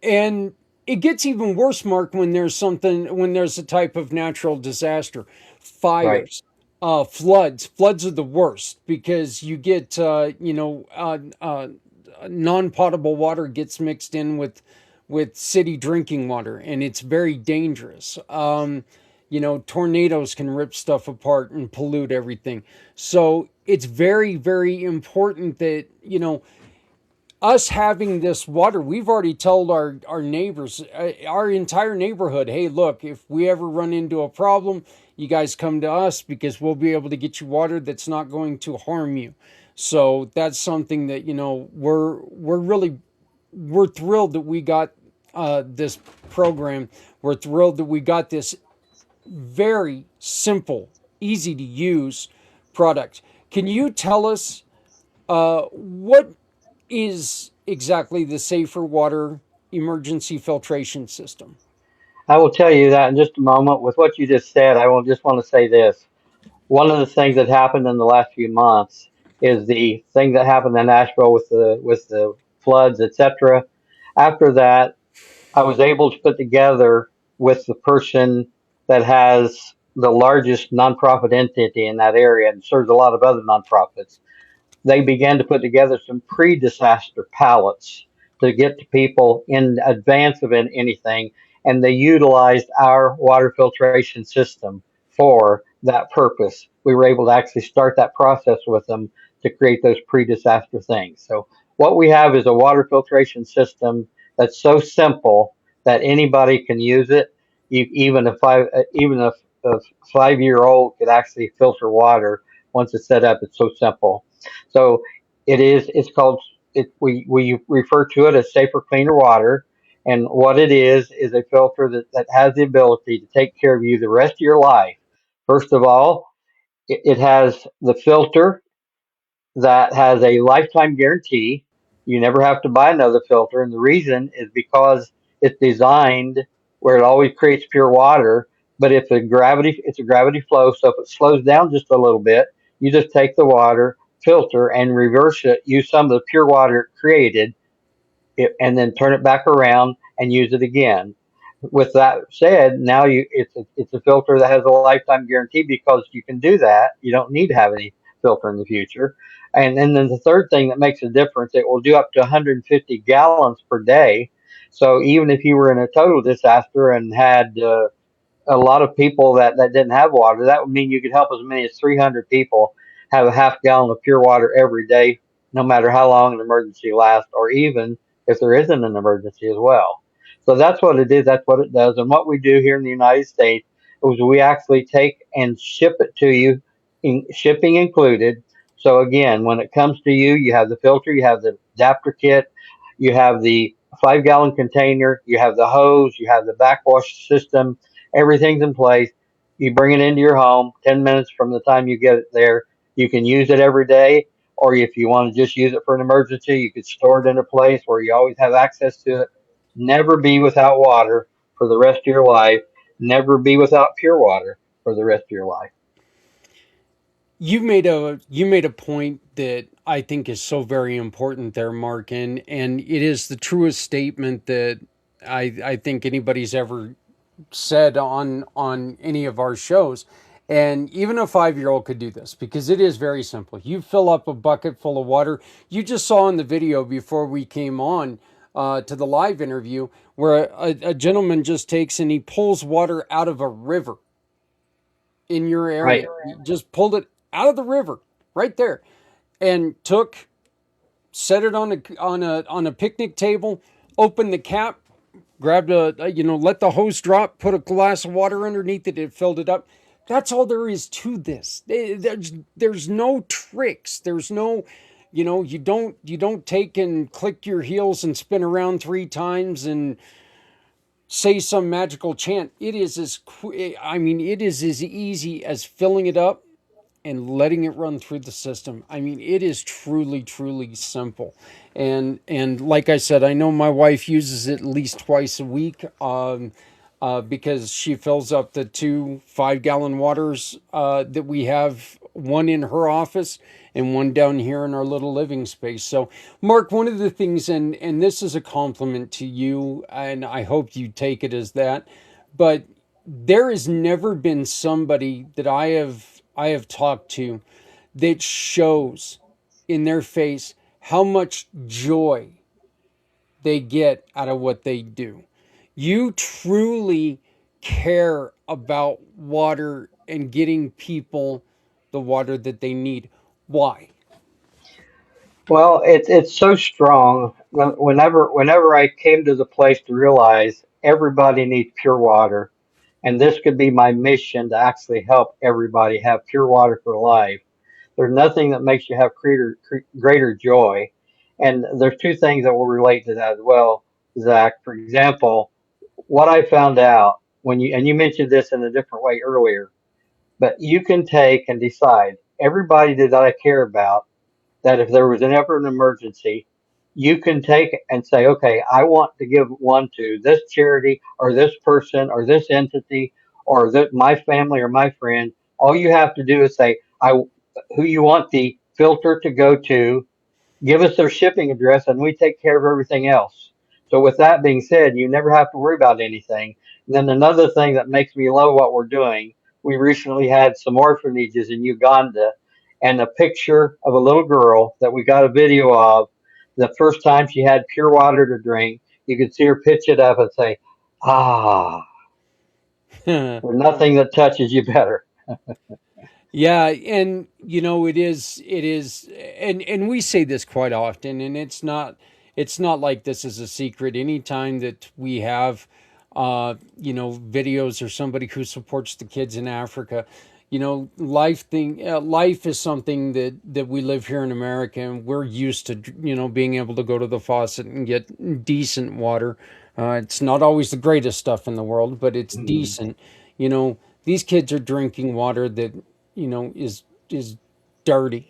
C: And it gets even worse, Mark, when there's a type of natural disaster, fires,
E: Right.
C: floods. Floods are the worst, because you get, non-potable water gets mixed in with city drinking water, and it's very dangerous. Tornadoes can rip stuff apart and pollute everything. So it's very, very important that, us having this water, we've already told our neighbors, our entire neighborhood, hey, look, if we ever run into a problem, you guys come to us, because we'll be able to get you water that's not going to harm you. So that's something that, we're thrilled that we got this program. We're thrilled that we got this very simple, easy to use product. Can you tell us what is exactly the Safer Water emergency filtration system?
E: I will tell you that in just a moment. With what you just said, I will just want to say this. One of the things that happened in the last few months is the thing that happened in Nashville with the floods, etc. After that, I was able to put together with the person that has the largest nonprofit entity in that area and serves a lot of other nonprofits. They began to put together some pre-disaster pallets to get to people in advance of anything, and they utilized our water filtration system for that purpose. We were able to actually start that process with them to create those pre-disaster things. So what we have is a water filtration system that's so simple that anybody can use it. Even if a 5-year old could actually filter water once it's set up, it's so simple. So it's called, we refer to it as safer, cleaner water. And what it is a filter that has the ability to take care of you the rest of your life. First of all, it has the filter that has a lifetime guarantee. You never have to buy another filter. And the reason is because it's designed where it always creates pure water. But if it's a gravity flow. So if it slows down just a little bit, you just take the water, filter, and reverse it, use some of the pure water it created, and then turn it back around and use it again. With that said, now it's a filter that has a lifetime guarantee because you can do that. You don't need to have any filter in the future. And then the third thing that makes a difference, it will do up to 150 gallons per day. So even if you were in a total disaster and had a lot of people that didn't have water, that would mean you could help as many as 300 people have a half gallon of pure water every day, no matter how long an emergency lasts, or even if there isn't an emergency as well. So that's what it is. That's what it does. And what we do here in the United States is we actually take and ship it to you, shipping included. So again, when it comes to you, you have the filter, you have the adapter kit, you have the 5-gallon container, you have the hose, you have the backwash system. Everything's in place. You bring it into your home 10 minutes from the time you get it there. You can use it every day, or if you want to just use it for an emergency, you could store it in a place where you always have access to it. Never be without water for the rest of your life. Never be without pure water for the rest of your life.
C: You made a point that I think is so very important there, Mark, and it is the truest statement that I think anybody's ever said on any of our shows. And even a 5-year-old could do this because it is very simple. You fill up a bucket full of water. You just saw in the video before we came on to the live interview where a gentleman just takes and he pulls water out of a river in your area.
E: Right.
C: He just pulled it out of the river right there and set it on a picnic table, opened the cap, grabbed let the hose drop, put a glass of water underneath it, it filled it up. That's all there is to this. There's no tricks. There's no, you don't take and click your heels and spin around 3 times and say some magical chant. It is as easy as filling it up and letting it run through the system. I mean, it is truly, truly simple. And like I said, I know my wife uses it at least twice a week because she fills up the 2 5-gallon waters that we have, one in her office and one down here in our little living space. So, Mark, one of the things, and this is a compliment to you, and I hope you take it as that, but there has never been somebody that I have talked to that shows in their face how much joy they get out of what they do. You truly care about water and getting people the water that they need. Why?
E: Well, it's so strong. Whenever I came to the place to realize everybody needs pure water, and this could be my mission to actually help everybody have pure water for life. There's nothing that makes you have greater joy. And there's 2 things that will relate to that as well, Zach. For example, what I found out you mentioned this in a different way earlier, but you can take and decide everybody that I care about, that if there was ever an emergency, you can take and say, okay, I want to give one to this charity or this person or this entity or my family or my friend. All you have to do is say, who you want the filter to go to, give us their shipping address, and we take care of everything else. So with that being said, you never have to worry about anything. And then another thing that makes me love what we're doing, we recently had some orphanages in Uganda, and a picture of a little girl that we got a video of. The first time she had pure water to drink, you could see her pitch it up and say, "Ah, there's nothing that touches you better."
C: Yeah, and it is, and we say this quite often, and it's not like this is a secret. Anytime that we have videos or somebody who supports the kids in Africa, life is something that we live here in America, and we're used to being able to go to the faucet and get decent water. It's not always the greatest stuff in the world, but it's decent. These kids are drinking water that is dirty,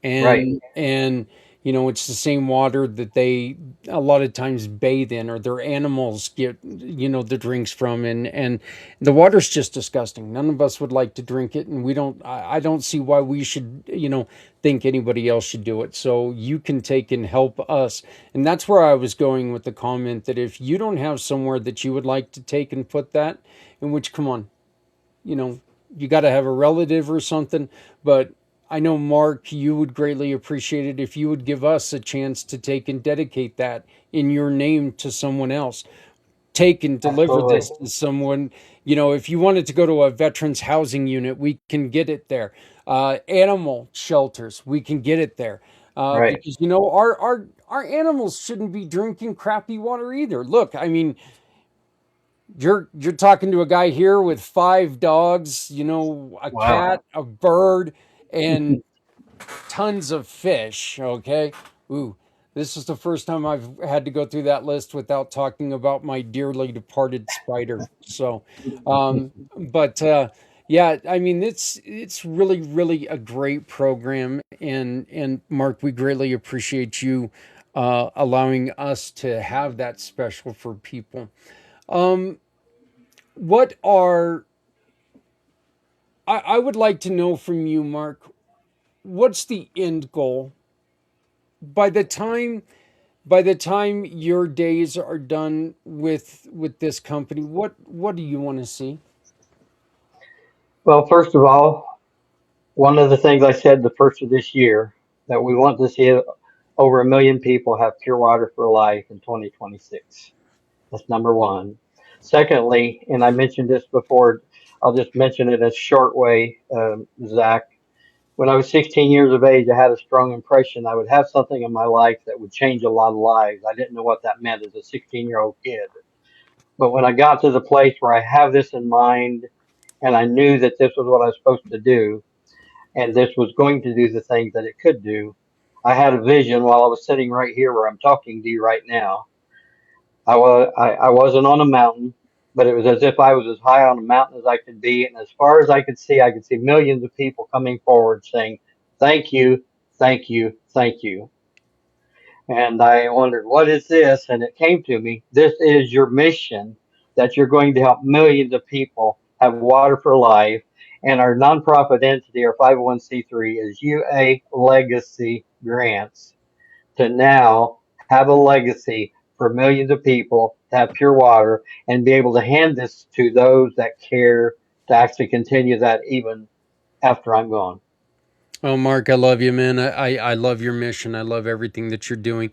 E: Right.
C: and it's the same water that they a lot of times bathe in, or their animals get the drinks from, and the water's just disgusting. None of us would like to drink it, and I don't see why we should think anybody else should do it. So you can take and help us, and that's where I was going with the comment that if you don't have somewhere that you would like to take and put that, in which, come on, you know, you got to have a relative or something. But I know, Mark, you would greatly appreciate it if you would give us a chance to take and dedicate that in your name to someone else. Take and deliver
E: Absolutely.
C: this to someone. If you wanted to go to a veterans housing unit, we can get it there. Animal shelters, we can get it there.
E: Right.
C: Because our animals shouldn't be drinking crappy water either. Look, I mean, you're talking to a guy here with 5 dogs, a
E: Wow.
C: cat, a bird, and tons of fish. Okay. Ooh, this is the first time I've had to go through that list without talking about my dearly departed spider. So, but yeah, I mean, it's really, really a great program, and Mark, we greatly appreciate you allowing us to have that special for people. Um, what are I would like to know from you, Mark, what's the end goal by the time your days are done with this company? What do you want to see?
E: Well, first of all, one of the things I said the first of this year that we want to see over 1 million people have pure water for life in 2026. That's number one. Secondly, and I mentioned this before, I'll just mention it in a short way, Zach. When I was 16 years of age, I had a strong impression I would have something in my life that would change a lot of lives. I didn't know what that meant as a 16-year-old kid. But when I got to the place where I have this in mind and I knew that this was what I was supposed to do, and this was going to do the things that it could do, I had a vision while I was sitting right here where I'm talking to you right now. I wasn't on a mountain, but it was as if I was as high on a mountain as I could be, and as far as I could see millions of people coming forward saying, "Thank you, thank you, thank you." And I wondered, what is this? And it came to me, this is your mission, that you're going to help millions of people have water for life. And our nonprofit entity, our 501c3, is UA Legacy Grants, to now have a legacy for millions of people to have pure water and be able to hand this to those that care to actually continue that even after I'm gone.
C: Oh, Mark, I love you, man. I love your mission. I love everything that you're doing.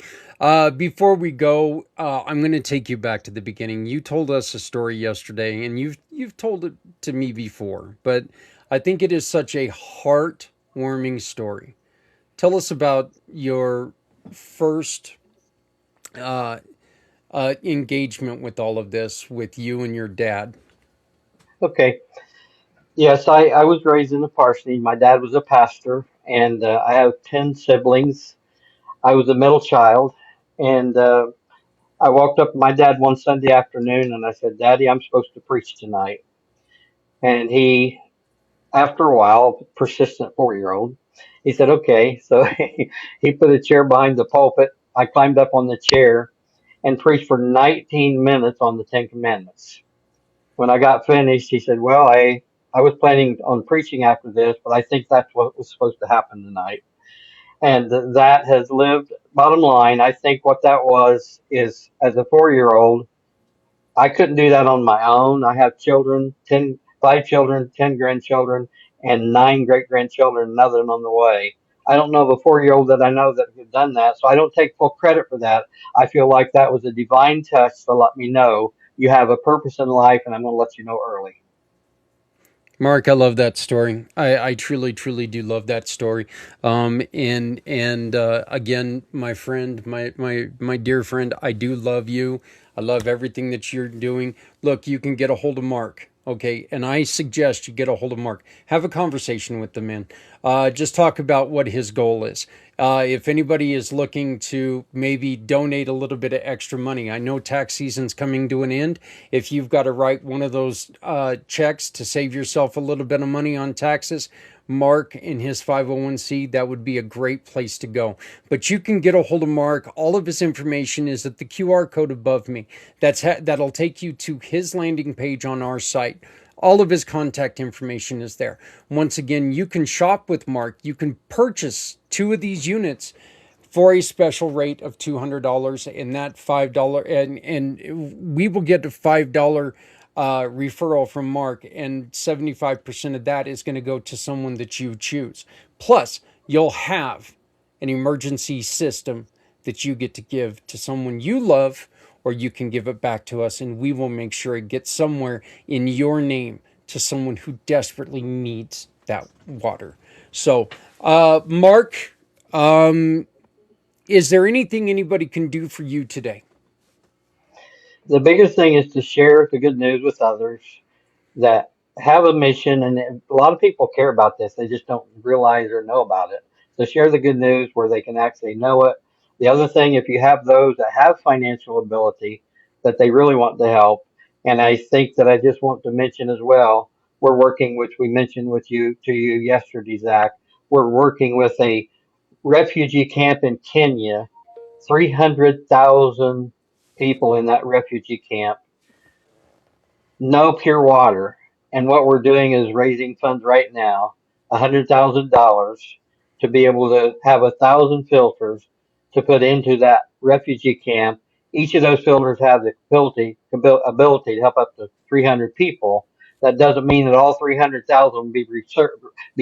C: Before we go, I'm going to take you back to the beginning. You told us a story yesterday, and you've told it to me before, but I think it is such a heartwarming story. Tell us about your first uh, engagement with all of this with you and your dad.
E: Okay. Yes, I was raised in a parsonage. My dad was a pastor, and I have 10 siblings. I was a middle child, and I walked up to my dad one Sunday afternoon and I said, "Daddy, I'm supposed to preach tonight." And he, after a while, persistent 4-year-old, he said, "Okay." So he put a chair behind the pulpit. I climbed up on the chair and preached for 19 minutes on the Ten Commandments. When I got finished, he said, "Well, I was planning on preaching after this, but I think that's what was supposed to happen tonight." And that has lived. Bottom line, I think what that was is, as a 4-year-old, I couldn't do that on my own. I have children, 5 children, 10 grandchildren, and 9 great grandchildren, another one on the way. I don't know of a 4-year-old that I know that has done that, so I don't take full credit for that. I feel like that was a divine touch to let me know you have a purpose in life, and I'm going to let you know early.
C: Mark, I love that story. I truly, truly do love that story. Again, my friend, my dear friend, I do love you. I love everything that you're doing. Look, you can get a hold of Mark, okay? And I suggest you get a hold of Mark. Have a conversation with the man. Just talk about what his goal is. If anybody is looking to maybe donate a little bit of extra money, I know tax season's coming to an end. If you've got to write one of those checks to save yourself a little bit of money on taxes, Mark in his 501c, that would be a great place to go. But you can get a hold of Mark. All of his information is at the QR code above me. That'll take you to his landing page on our site. All of his contact information is there. Once again, you can shop with Mark. You can purchase 2 of these units for a special rate of $200, and that $5 and we will get a $5 referral from Mark, and 75% of that is going to go to someone that you choose. Plus, you'll have an emergency system that you get to give to someone you love, or you can give it back to us, and we will make sure it gets somewhere in your name to someone who desperately needs that water. So, Mark, is there anything anybody can do for you today?
E: The biggest thing is to share the good news with others that have a mission, and a lot of people care about this. They just don't realize or know about it. So share the good news where they can actually know it. The other thing, if you have those that have financial ability that they really want to help, and I think that I just want to mention as well, we're working, which we mentioned with you to you yesterday, Zach. We're working with a refugee camp in Kenya, 300,000 people in that refugee camp, no pure water. And what we're doing is raising funds right now, $100,000, to be able to have 1,000 filters to put into that refugee camp. Each of those filters have the ability to help up to 300 people. That doesn't mean that all 300,000 will be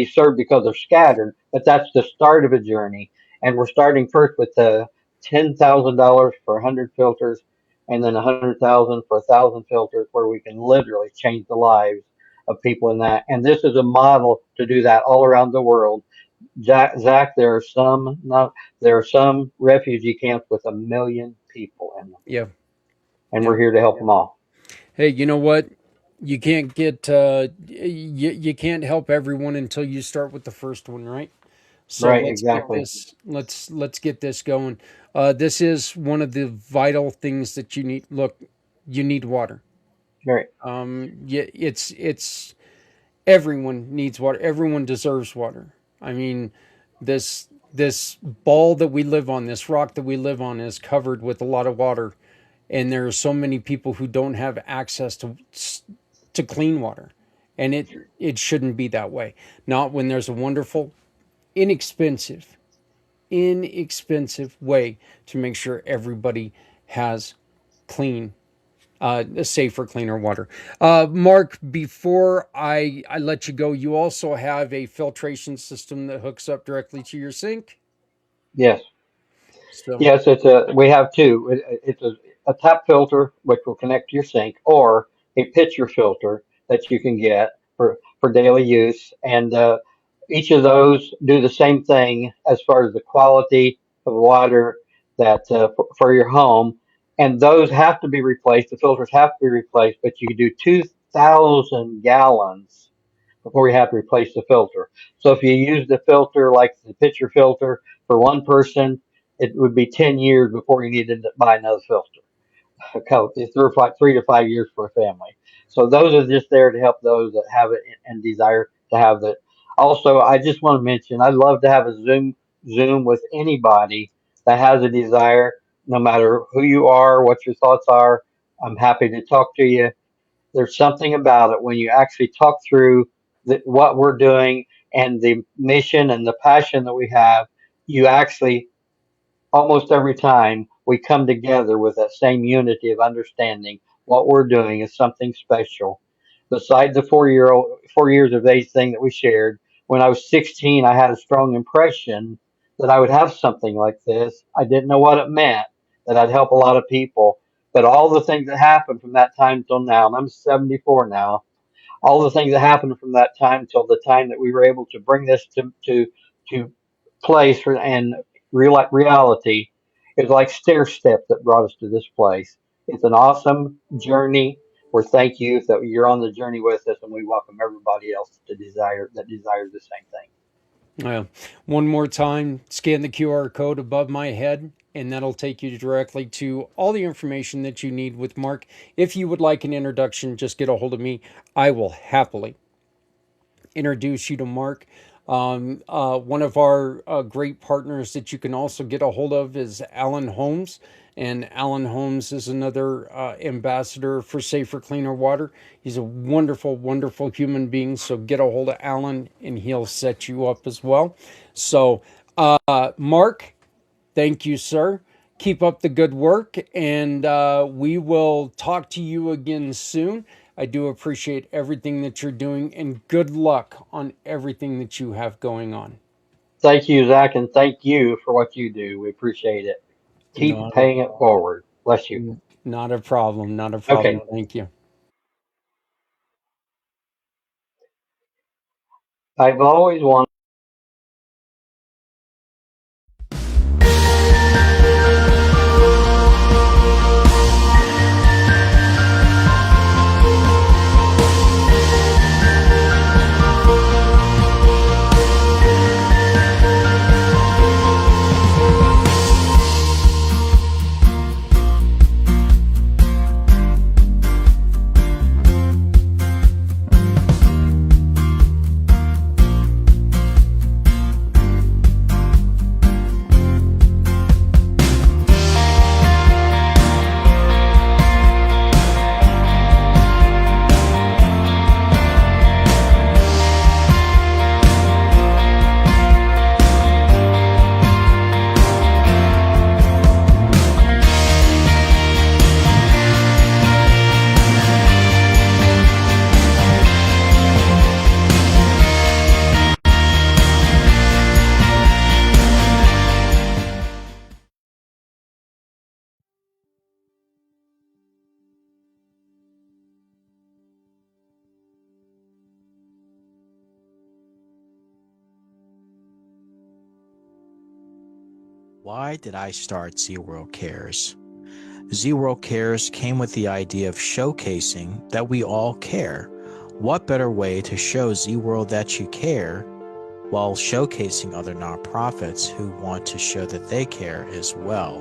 E: served because they're scattered, but that's the start of a journey. And we're starting first with the $10,000 for 100 filters, and then 100,000 for 1,000 filters, where we can literally change the lives of people in that. And this is a model to do that all around the world. Zach, there are some refugee camps with 1 million people in them,
C: Yeah.
E: and we're here to help them all.
C: Hey, you know what? You can't get you can't help everyone until you start with the first one, right? So
E: Right,
C: let's get
E: exactly.
C: this let's get this going. This is one of the vital things that you need. Look, you need water.
E: Right,
C: Yeah, it's everyone needs water. Everyone deserves water. I mean, this ball that we live on, this rock that we live on, is covered with a lot of water, and there are so many people who don't have access to clean water, and it shouldn't be that way. Not when there's a wonderful, inexpensive, inexpensive way to make sure everybody has clean, safer, cleaner water. Mark, before I let you go, you also have a filtration system that hooks up directly to your sink.
E: yes.
C: So,
E: Yes, we have two. It's a tap filter, which will connect to your sink, or a pitcher filter that you can get for daily use. And each of those do the same thing as far as the quality of water that for your home. And those have to be replaced. The filters have to be replaced, but you can do 2,000 gallons before you have to replace the filter. So if you use the filter like the pitcher filter for one person, it would be 10 years before you needed to buy another filter. It's 3 to 5 years for a family. So those are just there to help those that have it and desire to have it. Also, I just want to mention, I'd love to have a Zoom with anybody that has a desire, no matter who you are, what your thoughts are, I'm happy to talk to you. There's something about it when you actually talk through what we're doing and the mission and the passion that we have. You actually, almost every time, we come together with that same unity of understanding what we're doing is something special. Besides the 4 years of age thing that we shared, when I was 16, I had a strong impression that I would have something like this. I didn't know what it meant, that I'd help a lot of people. But all the things that happened from that time till now, and I'm 74 now, all the things that happened from that time till the time that we were able to bring this to place and reality is like stair step that brought us to this place. It's an awesome journey. We're thank you that you're on the journey with us, and we welcome everybody else to desires the same thing.
C: One more time, scan the QR code above my head, and that'll take you directly to all the information that you need with Mark. If you would like an introduction, just get a hold of me. I will happily introduce you to Mark. One of our great partners that you can also get a hold of is Alan Holmes. And Alan Holmes is another ambassador for Safer, Cleaner Water. He's a wonderful, wonderful human being. So get a hold of Alan and he'll set you up as well. So, Mark, thank you, sir. Keep up the good work, and we will talk to you again soon. I do appreciate everything that you're doing, and good luck on everything that you have going on.
E: Thank you, Zach, and thank you for what you do. We appreciate it. Keep
C: Not
E: paying it forward. Bless you.
C: Not a problem. Not a problem.
E: Okay.
C: Thank you.
E: I've always wanted.
F: Why did I start ZWorld Cares? ZWorld Cares came with the idea of showcasing that we all care. What better way to show ZWorld that you care while showcasing other nonprofits who want to show that they care as well?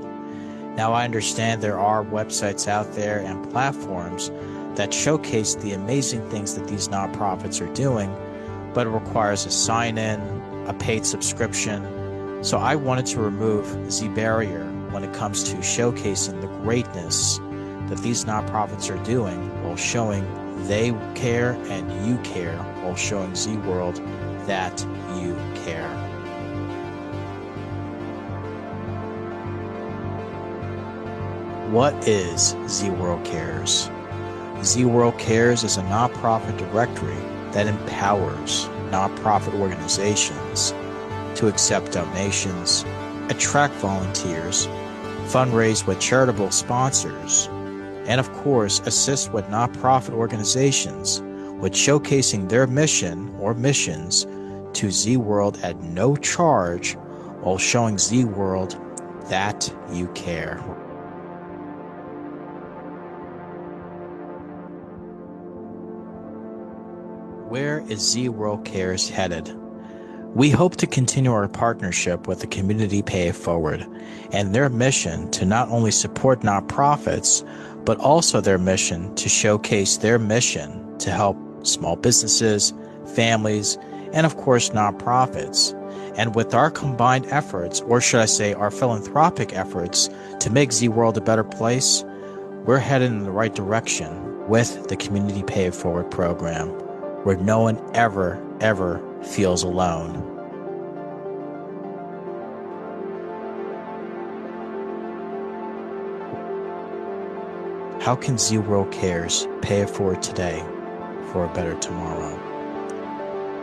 F: Now, I understand there are websites out there and platforms that showcase the amazing things that these nonprofits are doing, but it requires a sign-in, a paid subscription. So I wanted to remove the barrier when it comes to showcasing the greatness that these nonprofits are doing while showing they care and you care, while showing ZWorld that you care. What is ZWorld Cares? ZWorld Cares is a nonprofit directory that empowers nonprofit organizations to accept donations, attract volunteers, fundraise with charitable sponsors, and of course assist with nonprofit organizations with showcasing their mission or missions to ZWorld at no charge, while showing ZWorld that you care. Where is ZWorld Cares headed? We hope to continue our partnership with the Community Pay It Forward and their mission to not only support nonprofits, but also their mission to showcase their mission to help small businesses, families, and of course nonprofits. And with our combined efforts, or should I say our philanthropic efforts, to make Z-World a better place, we're headed in the right direction with the Community Pay It Forward program, where no one ever feels alone. How can Z-World Cares pay it forward today for a better tomorrow?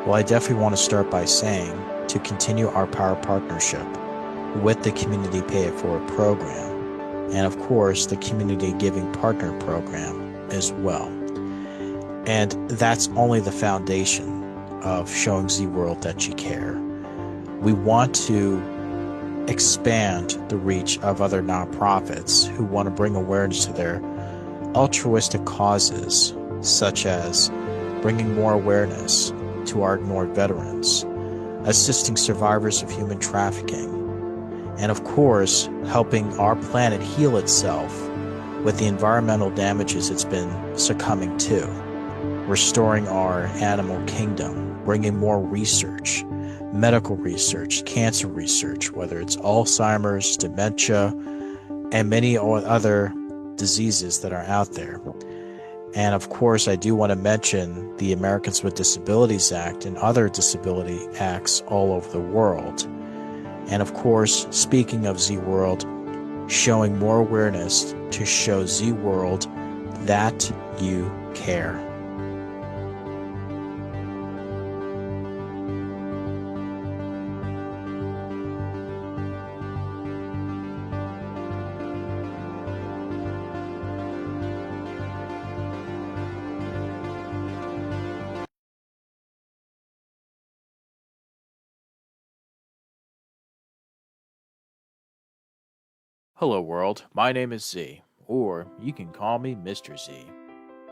F: Well, I definitely want to start by saying to continue our power partnership with the Community Pay It Forward program, and of course the Community Giving Partner program as well. And that's only the foundation of showing Z-World that you care. We want to expand the reach of other nonprofits who want to bring awareness to their altruistic causes, such as bringing more awareness to our ignored veterans, assisting survivors of human trafficking, and of course, helping our planet heal itself with the environmental damages it's been succumbing to, restoring our animal kingdom, bringing more research, medical research, cancer research, whether it's Alzheimer's, dementia, and many other diseases that are out there. And of course, I do want to mention the Americans with Disabilities Act and other disability acts all over the world. And of course, speaking of Z-World, showing more awareness to show Z-World that you care.
G: Hello world, my name is Z, or you can call me Mr. Z.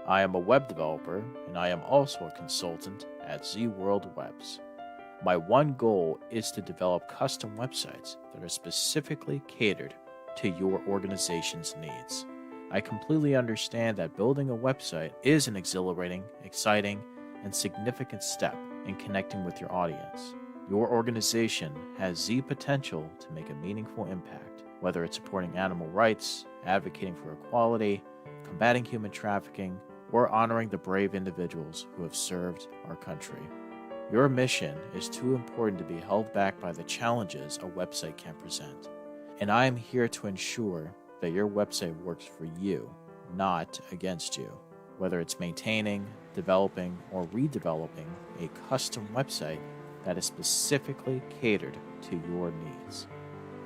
G: I am a web developer, and I am also a consultant at Z World Webs. My one goal is to develop custom websites that are specifically catered to your organization's needs. I completely understand that building a website is an exhilarating, exciting, and significant step in connecting with your audience. Your organization has Z potential to make a meaningful impact, whether it's supporting animal rights, advocating for equality, combating human trafficking, or honoring the brave individuals who have served our country. Your mission is too important to be held back by the challenges a website can present. And I am here to ensure that your website works for you, not against you. Whether it's maintaining, developing, or redeveloping a custom website that is specifically catered to your needs.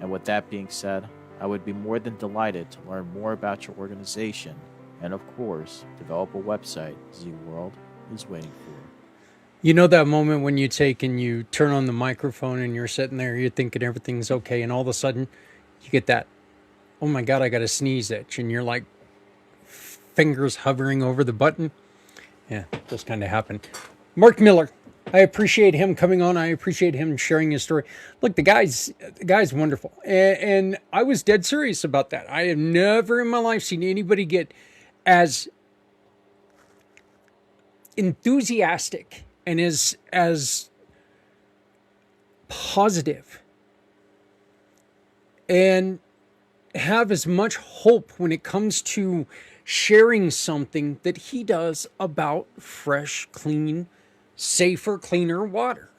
G: And with that being said, I would be more than delighted to learn more about your organization and, of course, develop a website Z-World is waiting for.
C: You know that moment when you take and you turn on the microphone and you're sitting there, you're thinking everything's okay, and all of a sudden you get that, oh my God, I got a sneeze itch, and you're like fingers hovering over the button. Yeah, just kind of happened. Mark Miller, I appreciate him coming on. I appreciate him sharing his story. Look, the guy's wonderful. And I was dead serious about that. I have never in my life seen anybody get as enthusiastic and as positive and have as much hope when it comes to sharing something that he does about fresh, clean, safer, cleaner water.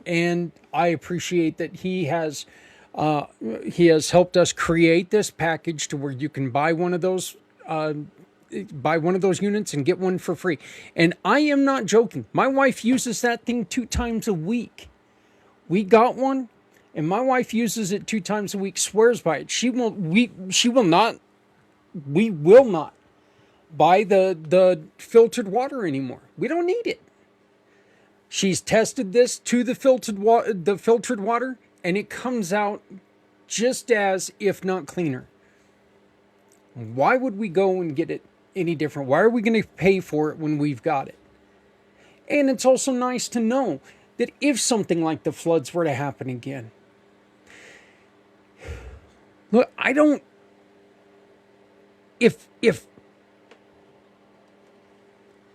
C: And I appreciate that he has helped us create this package to where you can buy one of those units and get one for free. And I am not joking. My wife uses that thing 2 times a week. We got one, and my wife uses it 2 times a week, swears by it. We will not buy the filtered water anymore. We don't need it. She's tested this to the filtered water, and it comes out just as, if not cleaner. Why would we go and get it any different? Why are we going to pay for it when we've got it? And it's also nice to know that if something like the floods were to happen again, look,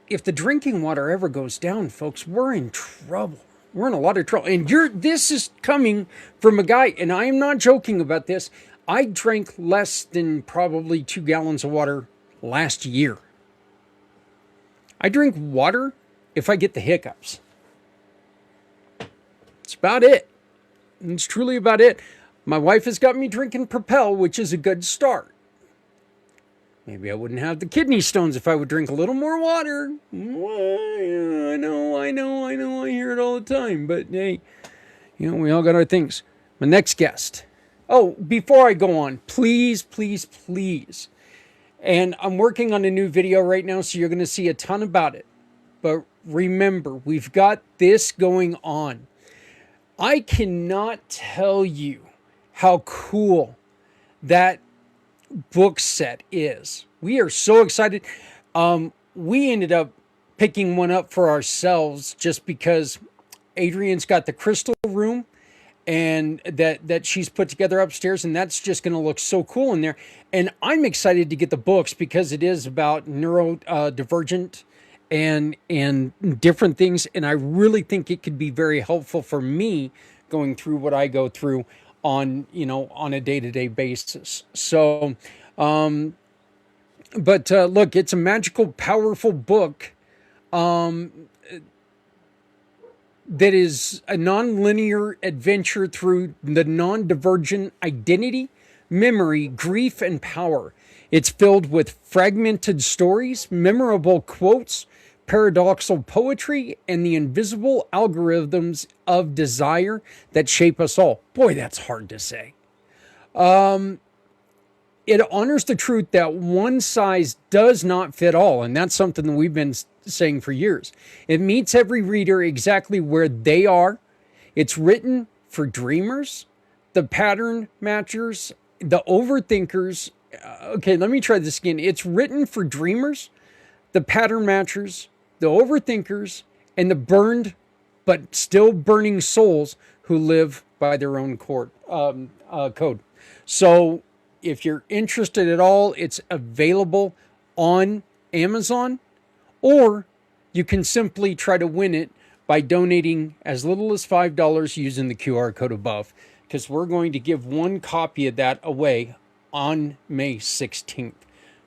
C: if the drinking water ever goes down, folks, we're in trouble. we're in a lot of trouble. And this is coming from a guy, and I am not joking about this. I drank less than probably 2 gallons of water last year. I drink water if I get the hiccups. It's about it. It's truly about it. My wife has got me drinking Propel, which is a good start. Maybe I wouldn't have the kidney stones if I would drink a little more water. I know, I hear it all the time. But hey, we all got our things. My next guest. Oh, before I go on, please. And I'm working on a new video right now, so you're going to see a ton about it. But remember, we've got this going on. I cannot tell you how cool that book set is. We are so excited. We ended up picking one up for ourselves just because Adrian's got the crystal room and that she's put together upstairs, and that's just going to look so cool in there. And I'm excited to get the books because it is about neurodivergent and different things, and I really think it could be very helpful for me going through what I go through on a day-to-day basis. So but look, it's a magical, powerful book that is a non-linear adventure through the non-divergent identity, memory, grief, and power. It's filled with fragmented stories, memorable quotes, paradoxical poetry, and the invisible algorithms of desire that shape us all. Boy, that's hard to say. It honors the truth that one size does not fit all, and that's something that we've been saying for years. It meets every reader exactly where they are. It's written for dreamers, the pattern matchers, the overthinkers. Okay, let me try this again. It's written for dreamers, the pattern matchers, the overthinkers, and the burned but still burning souls who live by their own code. So if you're interested at all, it's available on Amazon, or you can simply try to win it by donating as little as $5 using the QR code above, because we're going to give one copy of that away on May 16th.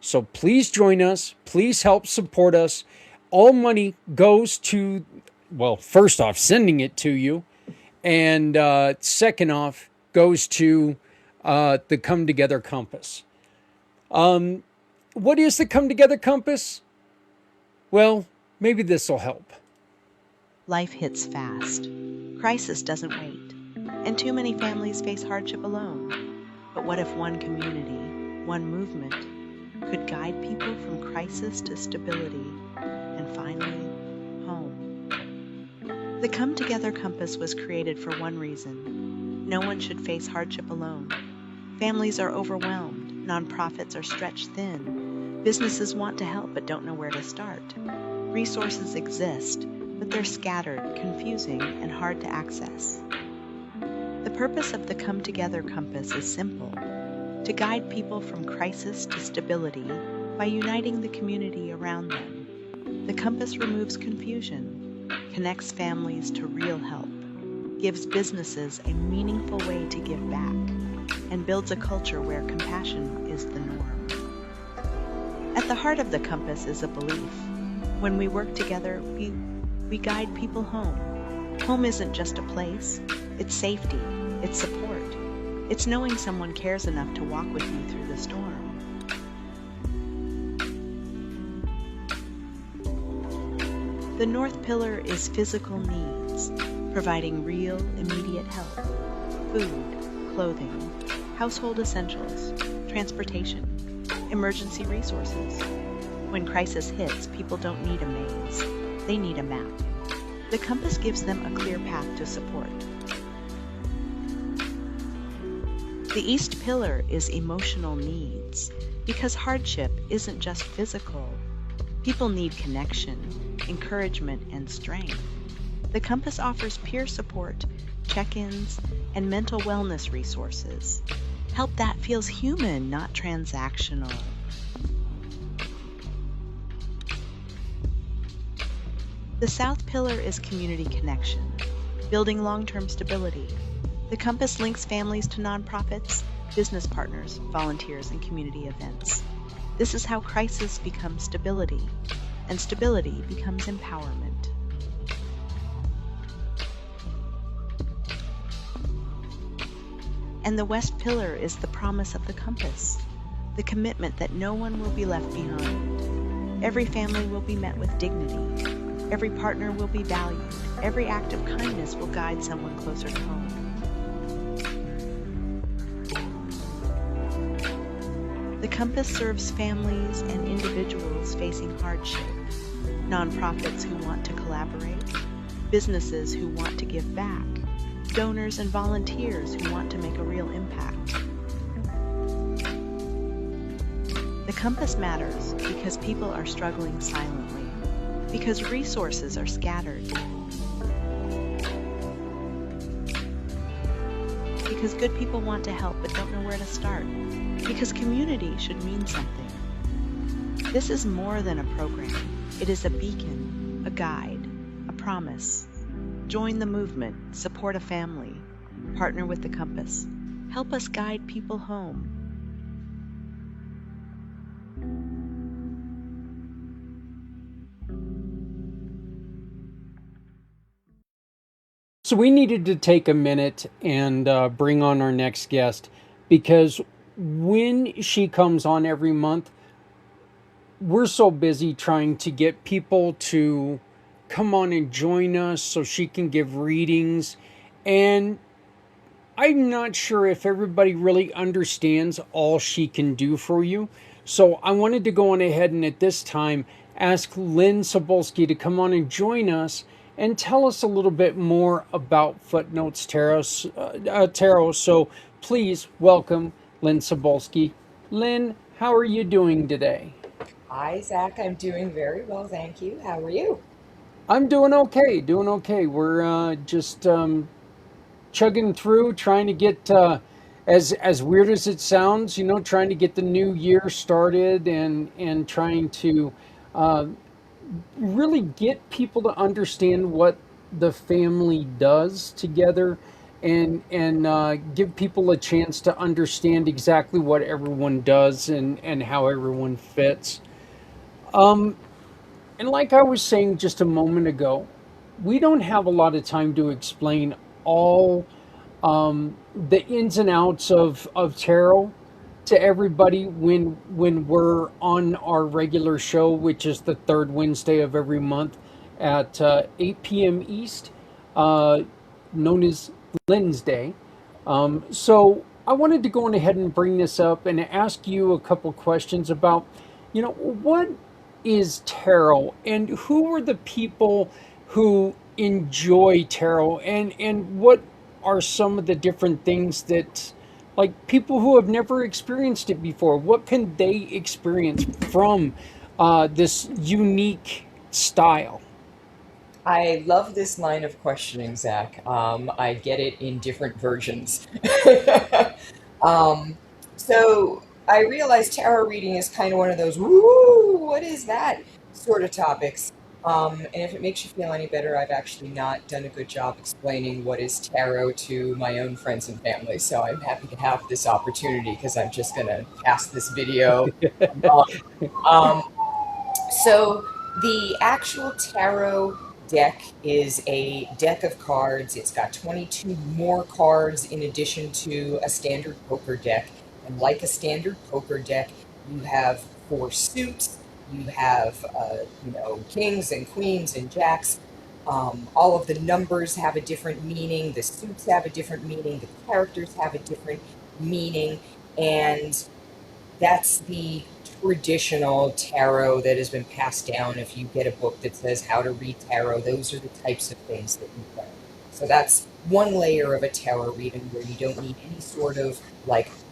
C: So please join us. Please help support us. All money goes to, well, first off, sending it to you, and second off, goes to the Come Together Compass. What is the Come Together Compass? Well, maybe this will help.
H: Life hits fast. Crisis doesn't wait. And too many families face hardship alone. But what if one community, one movement, could guide people from crisis to stability and finally home? The Come Together Compass was created for one reason. No one should face hardship alone. Families are overwhelmed. Nonprofits are stretched thin. Businesses want to help but don't know where to start. Resources exist, but they're scattered, confusing, and hard to access. The purpose of the Come Together Compass is simple: to guide people from crisis to stability by uniting the community around them. The compass removes confusion, connects families to real help, gives businesses a meaningful way to give back, and builds a culture where compassion is the norm. At the heart of the compass is a belief. When we work together, we guide people home. Home isn't just a place, it's safety, it's support. It's knowing someone cares enough to walk with you through the storm. The North Pillar is physical needs, providing real, immediate help. Food, clothing, household essentials, transportation, emergency resources. When crisis hits, people don't need a maze. They need a map. The compass gives them a clear path to support. The East Pillar is emotional needs, because hardship isn't just physical. People need connection, encouragement, and strength. The compass offers peer support, check-ins, and mental wellness resources. Help that feels human, not transactional. The South Pillar is community connection. building long-term stability. The Compass links families to nonprofits, business partners, volunteers, and community events. This is how crisis becomes stability, and stability becomes empowerment. And the West Pillar is the promise of the Compass, the commitment that no one will be left behind. Every family will be met with dignity. Every partner will be valued. Every act of kindness will guide someone closer to home. The Compass serves families and individuals facing hardship, nonprofits who want to collaborate, businesses who want to give back, donors and volunteers who want to make a real impact. The Compass matters because people are struggling silently, because resources are scattered, because good people want to help but don't know where to start, because community should mean something. This is more than a program. It is a beacon, a guide, a promise. Join the movement, support a family, partner with the Compass. Help us guide people home.
C: So we needed to take a minute and bring on our next guest, because when she comes on every month, we're so busy trying to get people to come on and join us so she can give readings. And I'm not sure if everybody really understands all she can do for you. So I wanted to go on ahead and at this time ask Lynn Cebulski to come on and join us and tell us a little bit more about Footnotes Tarot. So please welcome Lynn Cebulski. Lynn, how are you doing today?
I: Hi, Zach. I'm doing very well, thank you. How are you?
C: I'm doing okay, We're just chugging through, trying to get, as weird as it sounds, trying to get the new year started and trying to really get people to understand what the family does together, and give people a chance to understand exactly what everyone does and how everyone fits. And like I was saying just a moment ago, we don't have a lot of time to explain all the ins and outs of tarot to everybody when we're on our regular show, which is the third Wednesday of every month at 8 p.m. East, known as Lynn's Day. So I wanted to go on ahead and bring this up and ask you a couple questions about, what is tarot, and who are the people who enjoy tarot, and what are some of the different things that, like, people who have never experienced it before, what can they experience from this unique style?
I: I love this line of questioning, Zach. I get it in different versions. So I realize tarot reading is kind of one of those, woo, what is that sort of topics. And if it makes you feel any better, I've actually not done a good job explaining what is tarot to my own friends and family. So I'm happy to have this opportunity, because I'm just going to pass this video. So the actual tarot deck is a deck of cards. It's got 22 more cards in addition to a standard poker deck. And like a standard poker deck, you have 4 suits. You have, kings and queens and jacks. All of the numbers have a different meaning. The suits have a different meaning. The characters have a different meaning. And that's the traditional tarot that has been passed down. If you get a book that says how to read tarot, those are the types of things that you learn. So that's one layer of a tarot reading, where you don't need any sort of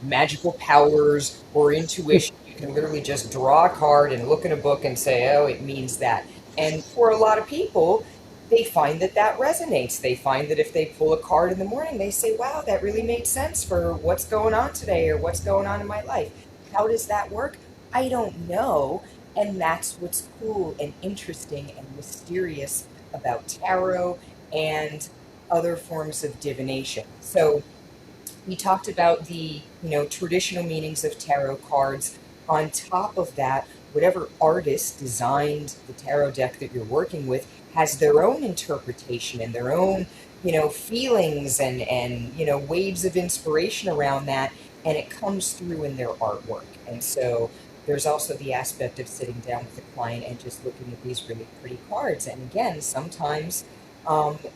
I: magical powers or intuition. You can literally just draw a card and look at a book and say, oh, it means that. And for a lot of people, they find that resonates. They find that if they pull a card in the morning, they say, wow, that really made sense for what's going on today or what's going on in my life. How does that work? I don't know. And that's what's cool and interesting and mysterious about tarot. And other forms of divination. So we talked about the traditional meanings of tarot cards. On top of that, whatever artist designed the tarot deck that you're working with has their own interpretation and their own feelings and waves of inspiration around that, and it comes through in their artwork. And so there's also the aspect of sitting down with the client and just looking at these really pretty cards. And again, sometimes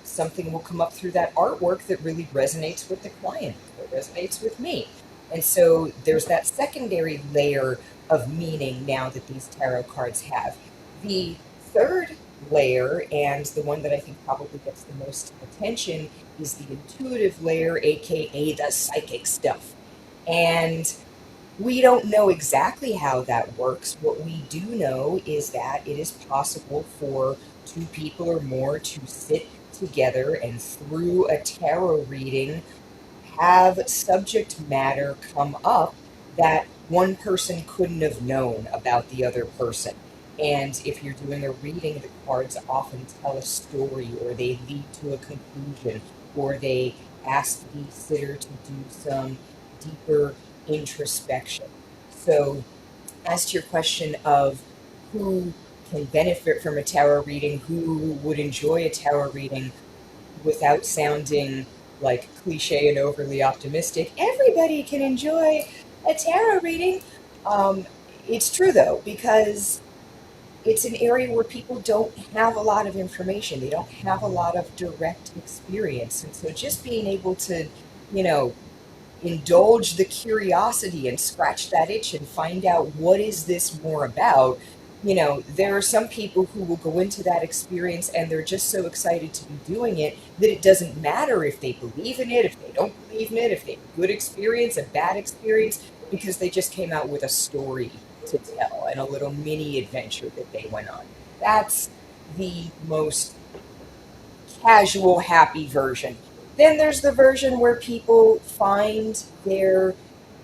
I: something will come up through that artwork that really resonates with the client, that resonates with me. And so there's that secondary layer of meaning now that these tarot cards have. The third layer, and the one that I think probably gets the most attention, is the intuitive layer, aka the psychic stuff. And we don't know exactly how that works. What we do know is that it is possible for two people or more to sit together and through a tarot reading have subject matter come up that one person couldn't have known about the other person. And if you're doing a reading, the cards often tell a story, or they lead to a conclusion, or they ask the sitter to do some deeper introspection. So as to your question of who can benefit from a tarot reading, who would enjoy a tarot reading without sounding like cliche and overly optimistic, everybody can enjoy a tarot reading. It's true though, because it's an area where people don't have a lot of information. They don't have a lot of direct experience. And so just being able to, indulge the curiosity and scratch that itch and find out what is this more about. There are some people who will go into that experience and they're just so excited to be doing it that it doesn't matter if they believe in it, if they don't believe in it, if they have a good experience, a bad experience, because they just came out with a story to tell and a little mini adventure that they went on. That's the most casual, happy version. Then there's the version where people find their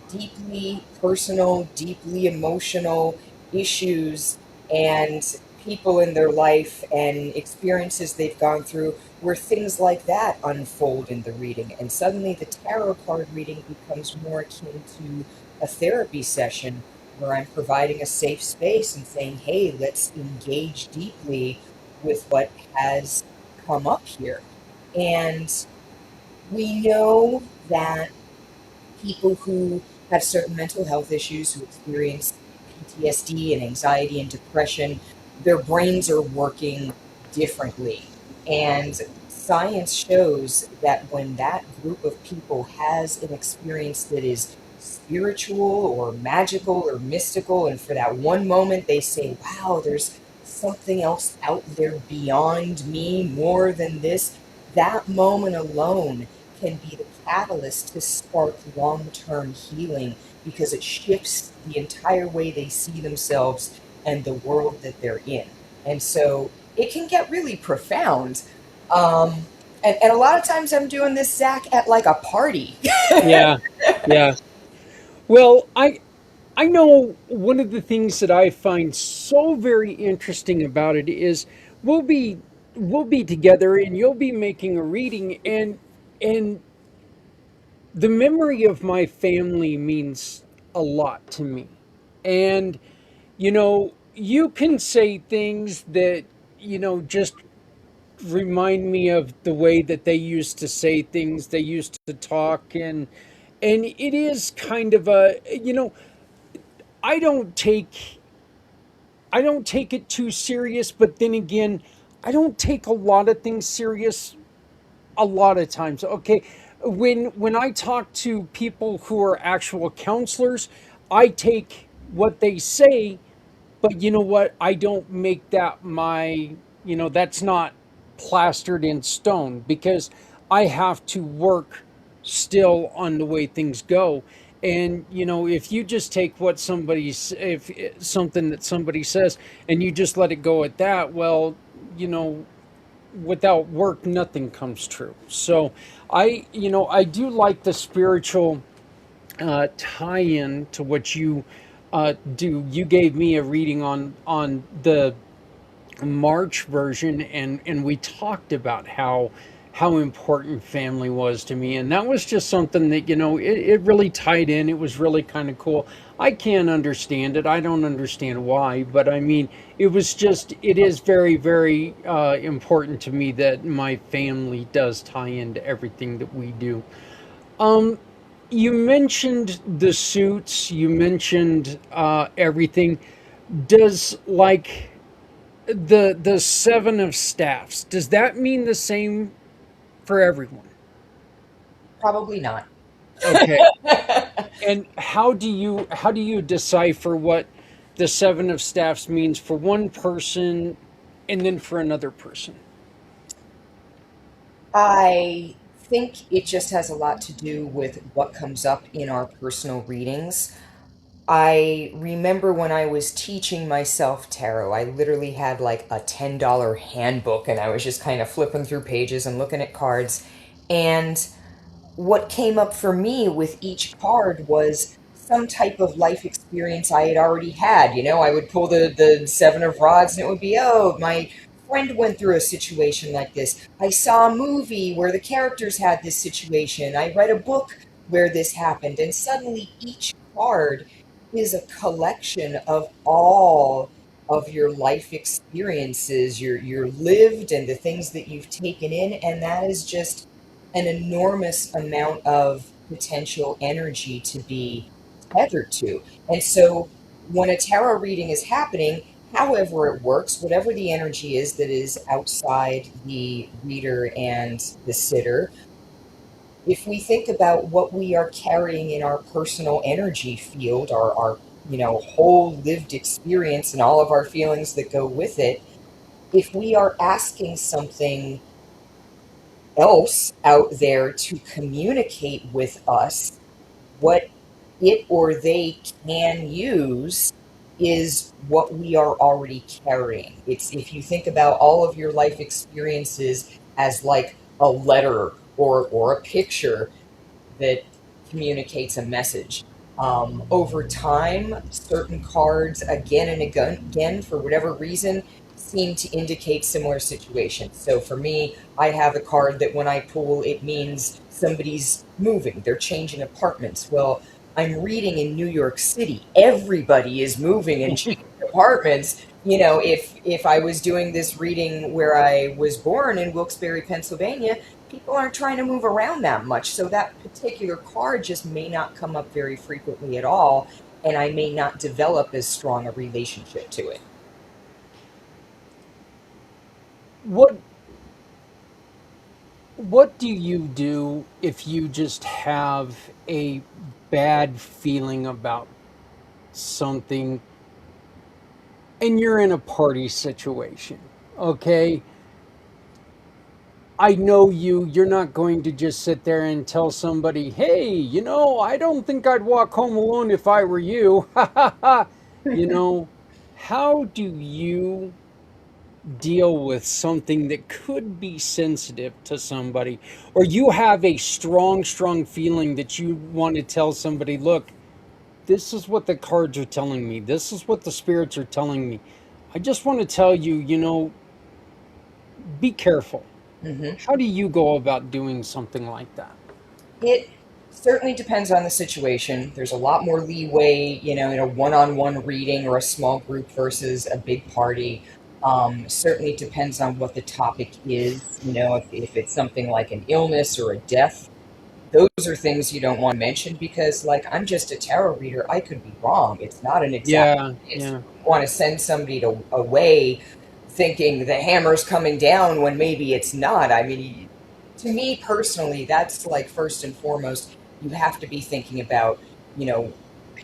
I: deeply personal, deeply emotional issues and people in their life and experiences they've gone through, where things like that unfold in the reading. And suddenly the tarot card reading becomes more akin to a therapy session where I'm providing a safe space and saying, hey, let's engage deeply with what has come up here. And we know that people who have certain mental health issues, who experience PTSD and anxiety and depression, their brains are working differently. And science shows that when that group of people has an experience that is spiritual or magical or mystical, and for that one moment they say, wow, there's something else out there beyond me, more than this, that moment alone can be the catalyst to spark long-term healing, because it shifts the entire way they see themselves and the world that they're in. And so it can get really profound. And a lot of times I'm doing this, Zach, at like a party.
C: Yeah. Well, I know one of the things that I find so very interesting about it is we'll be together and you'll be making a reading, and the memory of my family means a lot to me. And you can say things that just remind me of the way that they used to say things, they used to talk, and it is kind of a I don't take it too serious, but then again, I don't take a lot of things serious a lot of times. Okay, when I talk to people who are actual counselors, I take what they say, but you know what? I don't make that that's not plastered in stone, because I have to work still on the way things go. And if you just take if something that somebody says and you just let it go at that, well, without work nothing comes true. So I do like the spiritual tie-in to what you do. You gave me a reading on the March version, and we talked about how how important family was to me. And that was just something that, it really tied in. It was really kind of cool. I can't understand it. I don't understand why, but I mean, it is very, very important to me that my family does tie into everything that we do. Um, you mentioned the suits, you mentioned everything. Does like the seven of staffs, does that mean the same for everyone?
I: Probably not.
C: Okay. And how do you decipher what the seven of staffs means for one person and then for another person?
I: I think it just has a lot to do with what comes up in our personal readings. I remember when I was teaching myself tarot, I literally had like a $10 handbook and I was just kind of flipping through pages and looking at cards. And what came up for me with each card was some type of life experience I had already had. I would pull the Seven of Rods and it would be, oh, my friend went through a situation like this. I saw a movie where the characters had this situation. I read a book where this happened. And suddenly each card is a collection of all of your life experiences, your lived and the things that you've taken in. And that is just an enormous amount of potential energy to be tethered to. And so when a tarot reading is happening, however it works, whatever the energy is that is outside the reader and the sitter, if we think about what we are carrying in our personal energy field, our whole lived experience and all of our feelings that go with it, if we are asking something else out there to communicate with us, what it or they can use is what we are already carrying. It's, if you think about all of your life experiences as like a letter or a picture that communicates a message. Over time, certain cards, again and again, for whatever reason, seem to indicate similar situations. So for me, I have a card that when I pull, it means somebody's moving, they're changing apartments. Well, I'm reading in New York City. Everybody is moving and changing apartments. If I was doing this reading where I was born in Wilkes-Barre, Pennsylvania, people aren't trying to move around that much. So that particular card just may not come up very frequently at all, and I may not develop as strong a relationship to it.
C: What what do you do if you just have a bad feeling about something and you're in a party situation? Okay, I know you're not going to just sit there and tell somebody, hey, I don't think I'd walk home alone if I were you. Ha ha ha. You know, how do you deal with something that could be sensitive to somebody, or you have a strong, strong feeling that you want to tell somebody, look, this is what the cards are telling me, this is what the spirits are telling me. I just want to tell you, be careful.
I: Hmm.
C: How do you go about doing something like that?
I: It certainly depends on the situation. There's a lot more leeway, in a one-on-one reading or a small group versus a big party. Certainly depends on what the topic is. If it's something like an illness or a death, those are things you don't want to mention because, like, I'm just a tarot reader. I could be wrong. It's not an exact
C: Yeah,
I: science.
C: yeah.
I: You want to send somebody away thinking the hammer's coming down when maybe it's not. I mean, to me personally, that's like first and foremost, you have to be thinking about, you know,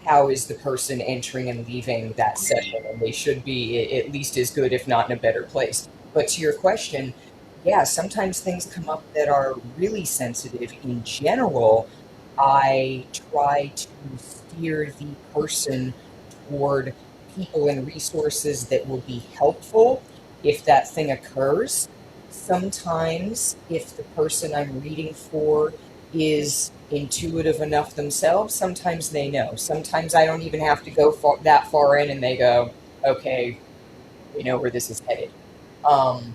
I: how is the person entering and leaving that session, and they should be at least as good, if not in a better place. But to your question, yeah, sometimes things come up that are really sensitive. In general, I try to steer the person toward people and resources that will be helpful if that thing occurs. Sometimes, if the person I'm reading for is intuitive enough themselves, sometimes they know. Sometimes I don't even have to go that far in, and they go, okay, we know where this is headed. Um,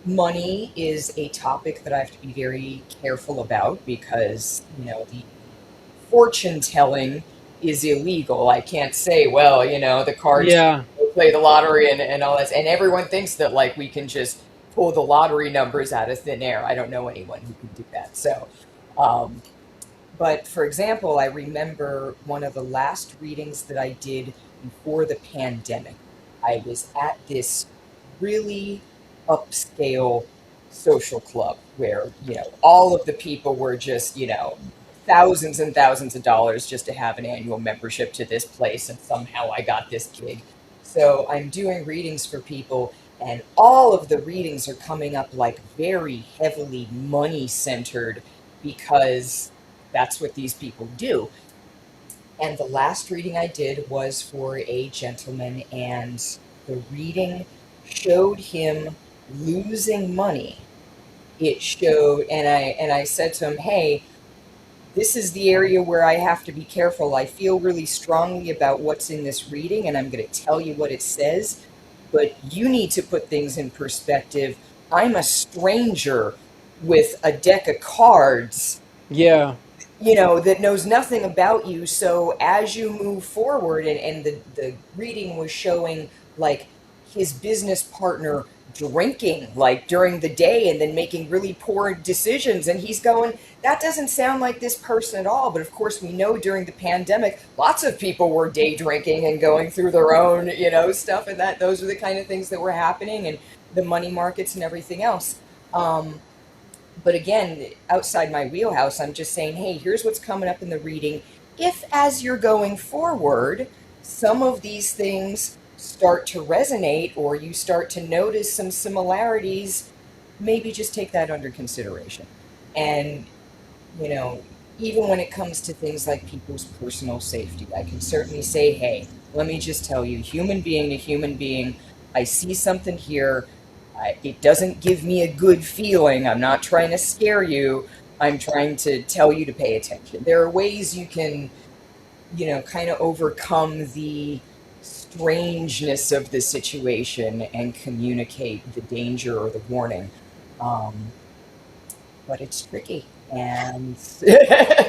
I: Money is a topic that I have to be very careful about because, the fortune telling is illegal. I can't say, well, the cards
C: Yeah.
I: play the lottery and all this. And everyone thinks that like we can just pull the lottery numbers out of thin air. I don't know anyone who can do that. So, um, but for example, I remember one of the last readings that I did before the pandemic. I was at this really upscale social club where, all of the people were just, thousands and thousands of dollars just to have an annual membership to this place. And somehow I got this gig. So I'm doing readings for people, and all of the readings are coming up like very heavily money centered because that's what these people do. And the last reading I did was for a gentleman, and the reading showed him losing money. It showed, and I said to him, "Hey, this is the area where I have to be careful. I feel really strongly about what's in this reading, and I'm going to tell you what it says, but you need to put things in perspective. I'm a stranger with a deck of cards,
C: Yeah.
I: that knows nothing about you. So as you move forward," and the reading was showing like his business partner drinking like during the day and then making really poor decisions. And he's going, that doesn't sound like this person at all. But of course, we know during the pandemic, lots of people were day drinking and going through their own, stuff. And those are the kind of things that were happening, and the money markets and everything else. But again, outside my wheelhouse, I'm just saying, hey, here's what's coming up in the reading. If as you're going forward, some of these things start to resonate or you start to notice some similarities, maybe just take that under consideration. And, even when it comes to things like people's personal safety, I can certainly say, hey, let me just tell you, human being to human being, I see something here. It doesn't give me a good feeling. I'm not trying to scare you. I'm trying to tell you to pay attention. There are ways you can, kind of overcome the strangeness of the situation and communicate the danger or the warning. But it's tricky. And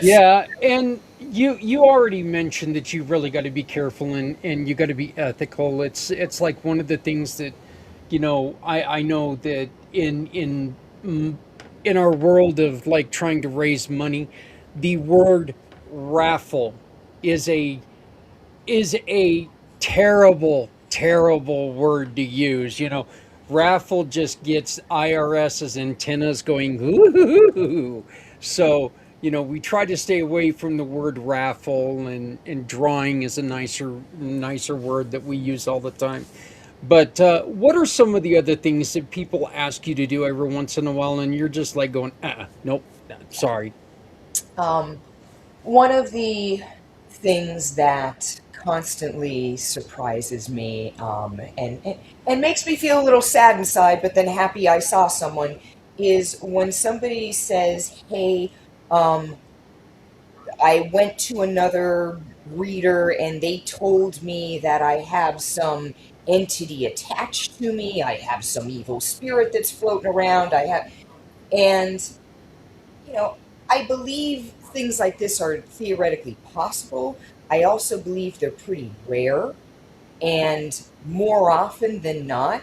C: Yeah, and you already mentioned that you really got to be careful, and you got to be ethical. It's like one of the things that I know that in our world of like trying to raise money, the word raffle is a terrible word to use. Raffle just gets IRS's antennas going. Ooh. So we try to stay away from the word raffle, and drawing is a nicer word that we use all the time. But what are some of the other things that people ask you to do every once in a while, and you're just like going, nope, sorry.
I: one of the things that constantly surprises me, and makes me feel a little sad inside, but then happy I saw someone, is when somebody says, hey, um, I went to another reader and they told me that I have some entity attached to me. I have some evil spirit that's floating around. And, you know, I believe things like this are theoretically possible. I also believe they're pretty rare. And more often than not,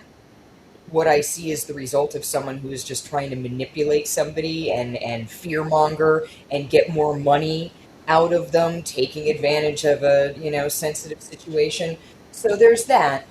I: what I see is the result of someone who is just trying to manipulate somebody and fearmonger and get more money out of them, taking advantage of a, sensitive situation. So there's that.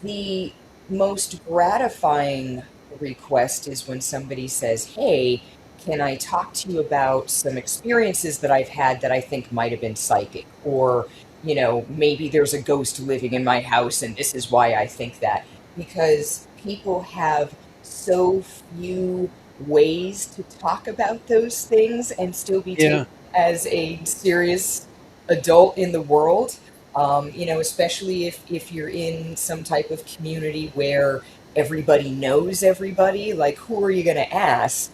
I: The most gratifying request is when somebody says, hey, can I talk to you about some experiences that I've had that I think might have been psychic? Or, maybe there's a ghost living in my house and this is why I think that. Because people have so few ways to talk about those things and still be
C: Yeah.
I: taken as a serious adult in the world. Especially if you're in some type of community where everybody knows everybody, like who are you going to ask?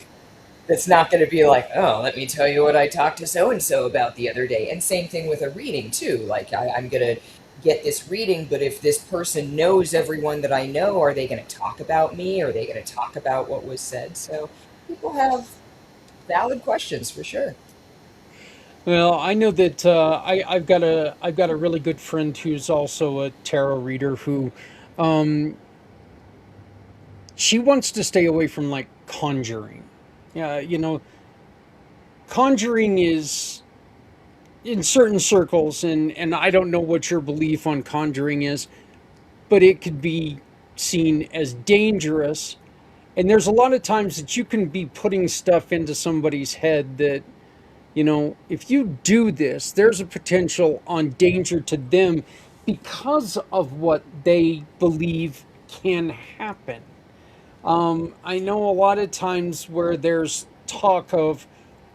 I: That's not going to be like, oh, let me tell you what I talked to so and so about the other day. And same thing with a reading too. Like I'm going to get this reading, but if this person knows everyone that I know, are they going to talk about me? Are they going to talk about what was said? So people have valid questions for sure.
C: Well, I know that I've got a really good friend who's also a tarot reader who um, she wants to stay away from like conjuring. Yeah, you know, conjuring is in certain circles, and I don't know what your belief on conjuring is, but it could be seen as dangerous. And there's a lot of times that you can be putting stuff into somebody's head that, you know, if you do this, there's a potential on danger to them because of what they believe can happen. I know a lot of times where there's talk of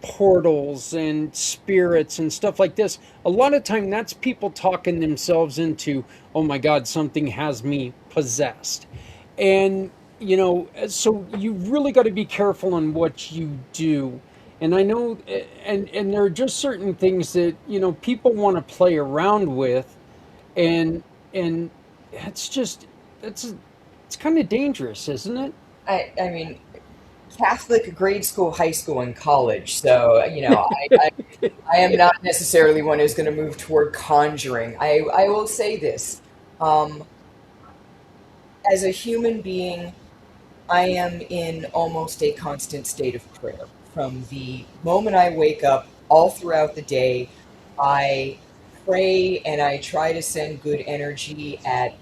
C: portals and spirits and stuff like this. A lot of time that's people talking themselves into, oh my God, something has me possessed. And, you know, so you really got to be careful on what you do. And I know, and there are just certain things that, you know, people want to play around with, and it's just, it's kind of dangerous, isn't it?
I: I mean, Catholic grade school, high school, and college. So, you know, I am not necessarily one who's going to move toward conjuring. I will say this. Um, as a human being, I am in almost a constant state of prayer. From the moment I wake up, all throughout the day, I pray and I try to send good energy at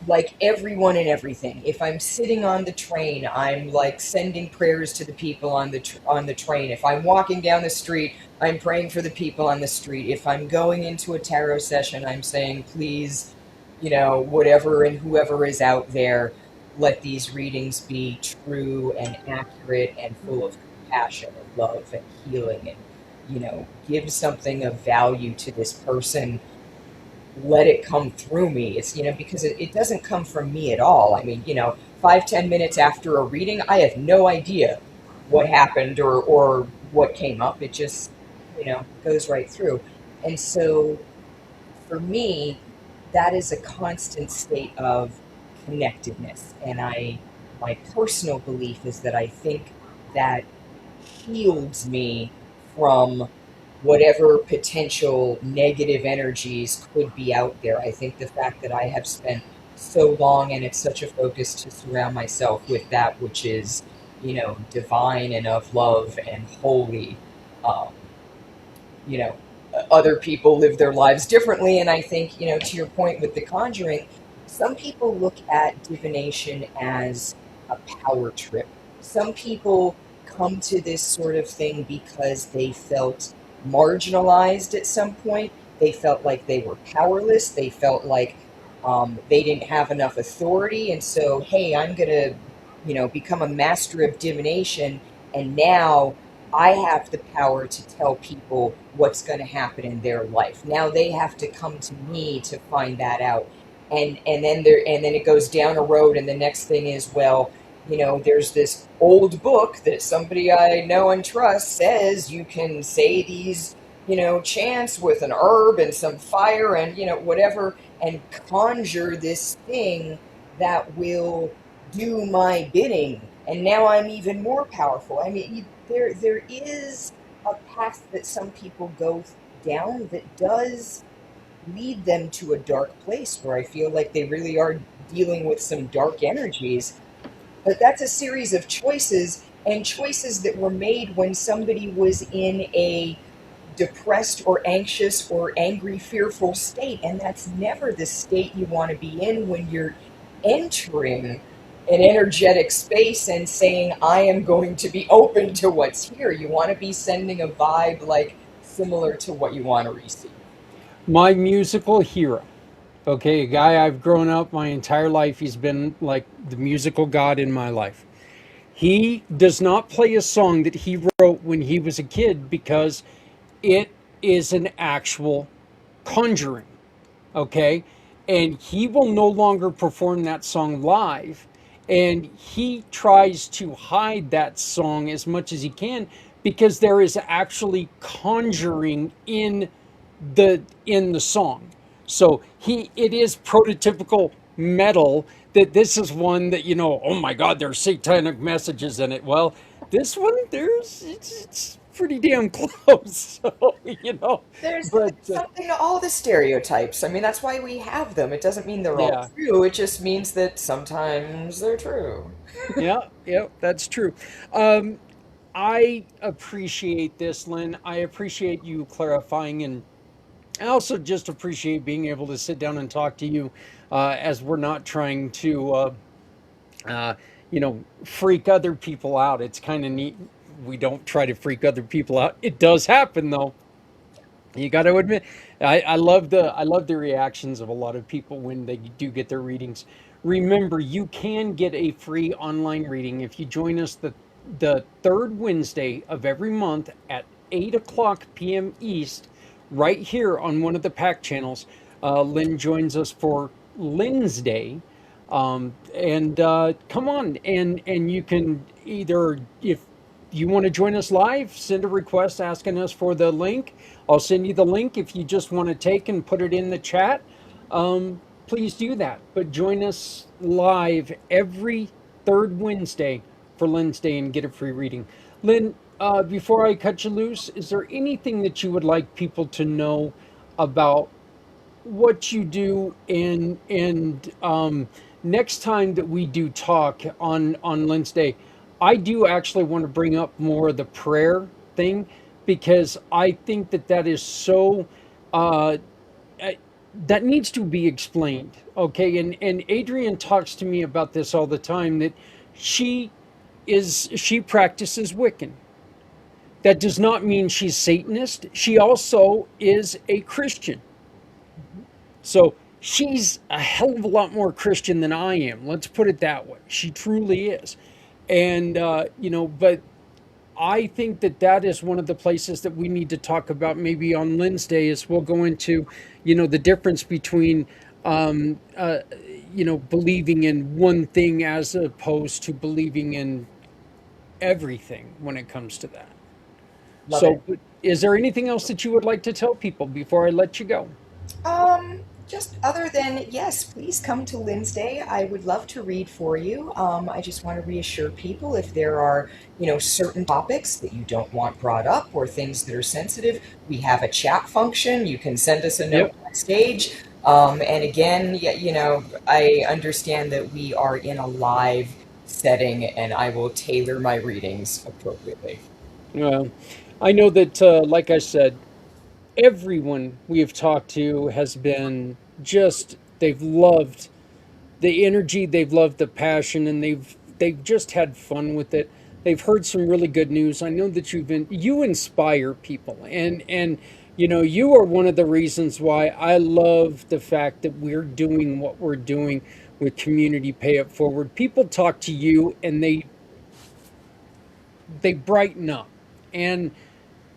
I: like everyone and everything. If I'm sitting on the train, I'm like sending prayers to the people on on the train. If I'm walking down the street, I'm praying for the people on the street. If I'm going into a tarot session, I'm saying, please, you know, whatever and whoever is out there, let these readings be true and accurate and full of compassion and love and healing, and, you know, give something of value to this person. Let it come through me. It's, you know, because it doesn't come from me at all. I mean, you know, 5-10 minutes after a reading, I have no idea what happened or what came up. It just, you know, goes right through. And so for me, that is a constant state of connectedness. And my personal belief is that I think that shields me from whatever potential negative energies could be out there. I think the fact that I have spent so long and it's such a focus to surround myself with that which is, you know, divine and of love and holy. Um, you know, other people live their lives differently, and I think, you know, to your point with the conjuring, some people look at divination as a power trip. Some people come to this sort of thing because they felt marginalized at some point. They felt like they were powerless. They felt like they didn't have enough authority. And so, hey, I'm going to, you know, become a master of divination. And now I have the power to tell people what's going to happen in their life. Now they have to come to me to find that out. And then it goes down a road, and the next thing is, well, you know, there's this old book that somebody I know and trust says you can say these, you know, chants with an herb and some fire and, you know, whatever, and conjure this thing that will do my bidding. And now I'm even more powerful. I mean, there is a path that some people go down that does lead them to a dark place where I feel like they really are dealing with some dark energies. But that's a series of choices, and choices that were made when somebody was in a depressed or anxious or angry, fearful state. And that's never the state you want to be in when you're entering an energetic space and saying, I am going to be open to what's here. You want to be sending a vibe like similar to what you want to receive.
C: My musical hero. Okay, a guy I've grown up my entire life. He's been like the musical god in my life. He does not play a song that he wrote when he was a kid because it is an actual conjuring. Okay, and he will no longer perform that song live. And he tries to hide that song as much as he can because there is actually conjuring in the song. So it is prototypical metal that this is one that, oh my God, there's satanic messages in it. Well, this one, it's pretty damn close. So,
I: There's
C: but
I: something to all the stereotypes. I mean, that's why we have them. It doesn't mean they're all
C: yeah,
I: true. It just means that sometimes they're true.
C: yeah, that's true. Um, I appreciate this, Lynn. I appreciate you clarifying, and I also just appreciate being able to sit down and talk to you as we're not trying to, uh, freak other people out. It's kind of neat. We don't try to freak other people out. It does happen, though. You got to admit, I love the reactions of a lot of people when they do get their readings. Remember, you can get a free online reading if you join us the third Wednesday of every month at 8 o'clock p.m. East, right here on one of the pack channels. Lynn joins us for Lynn's Day, and come on, and you can either, if you want to join us live, send a request asking us for the link. I'll send you the link. If you just want to take and put it in the chat, please do that. But join us live every third Wednesday for Lynn's Day and get a free reading. Lynn, before I cut you loose, is there anything that you would like people to know about what you do, and next time that we do talk on Lynn's Day, I do actually want to bring up more of the prayer thing, because I think that is so uh, uh, that needs to be explained. Okay, and Adrienne talks to me about this all the time, that she she practices Wiccan. That does not mean she's Satanist. She also is a Christian. So she's a hell of a lot more Christian than I am. Let's put it that way. She truly is. And, but I think that is one of the places that we need to talk about maybe on Lynn's Day, is we'll go into, the difference between, believing in one thing as opposed to believing in everything when it comes to that.
I: Love it.
C: So, is there anything else that you would like to tell people before I let you go?
I: Just other than, yes, please come to Lynn's Day. I would love to read for you. I just want to reassure people, if there are, certain topics that you don't want brought up or things that are sensitive, we have a chat function. You can send us a note on stage. And again, I understand that we are in a live setting, and I will tailor my readings appropriately.
C: Well, I know that, like I said, everyone we have talked to has been just, they've loved the energy, they've loved the passion, and they've just had fun with it. They've heard some really good news. I know that you inspire people, and you are one of the reasons why I love the fact that we're doing what we're doing with Community Pay It Forward. People talk to you and they brighten up, and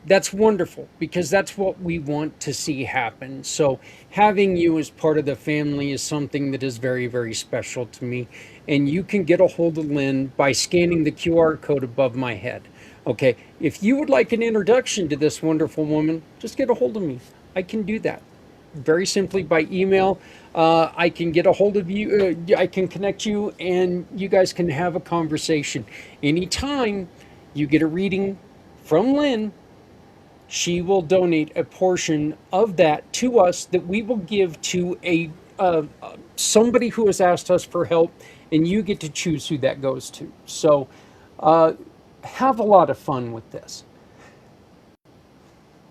C: that's wonderful, because that's what we want to see happen. So having you as part of the family is something that is very, very special to me. And you can get a hold of Lynn by scanning the QR code above my head. Okay, if you would like an introduction to this wonderful woman, just get a hold of me. I can do that very simply by email. I can get a hold of you. I can connect you, and you guys can have a conversation. Anytime you get a reading from Lynn, she will donate a portion of that to us that we will give to somebody who has asked us for help, and you get to choose who that goes to. So have a lot of fun with this.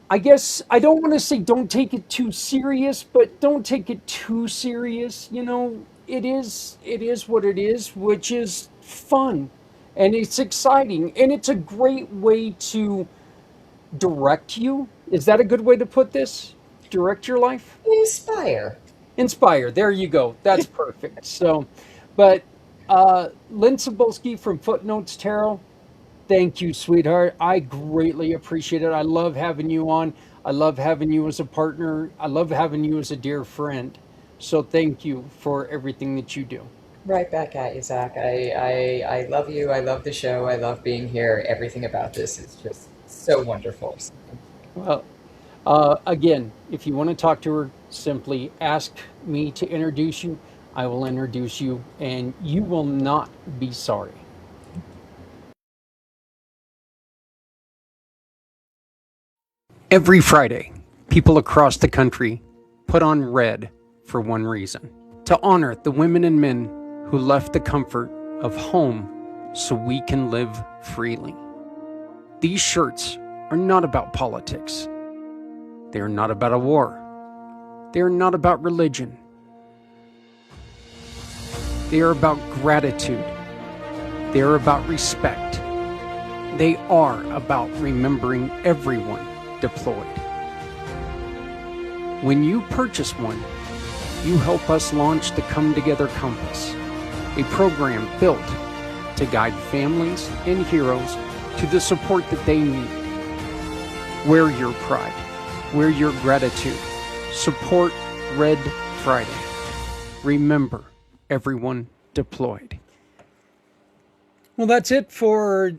C: I guess I don't want to say don't take it too serious, but don't take it too serious. It is what it is, which is fun, and it's exciting, and it's a great way to direct you. Is that a good way to put this? Direct your life? Inspire. There you go. That's perfect. So, but Lynn Cebulski from Footnotes Tarot, thank you, sweetheart. I greatly appreciate it. I love having you on. I love having you as a partner. I love having you as a dear friend. So thank you for everything that you do.
I: Right back at you, Zach. I love you. I love the show. I love being here. Everything about this is just so wonderful.
C: Well, Again, if you want to talk to her, simply ask me to introduce you. I will introduce you, and you will not be sorry. Every Friday, people across the country put on red for one reason: to honor the women and men who left the comfort of home so we can live freely. These shirts are not about politics. They are not about a war. They are not about religion. They are about gratitude. They are about respect. They are about remembering everyone deployed. When you purchase one, you help us launch the Come Together Compass, a program built to guide families and heroes to the support that they need. Wear your pride, wear your gratitude, support Red Friday. Remember everyone deployed. Well, that's it for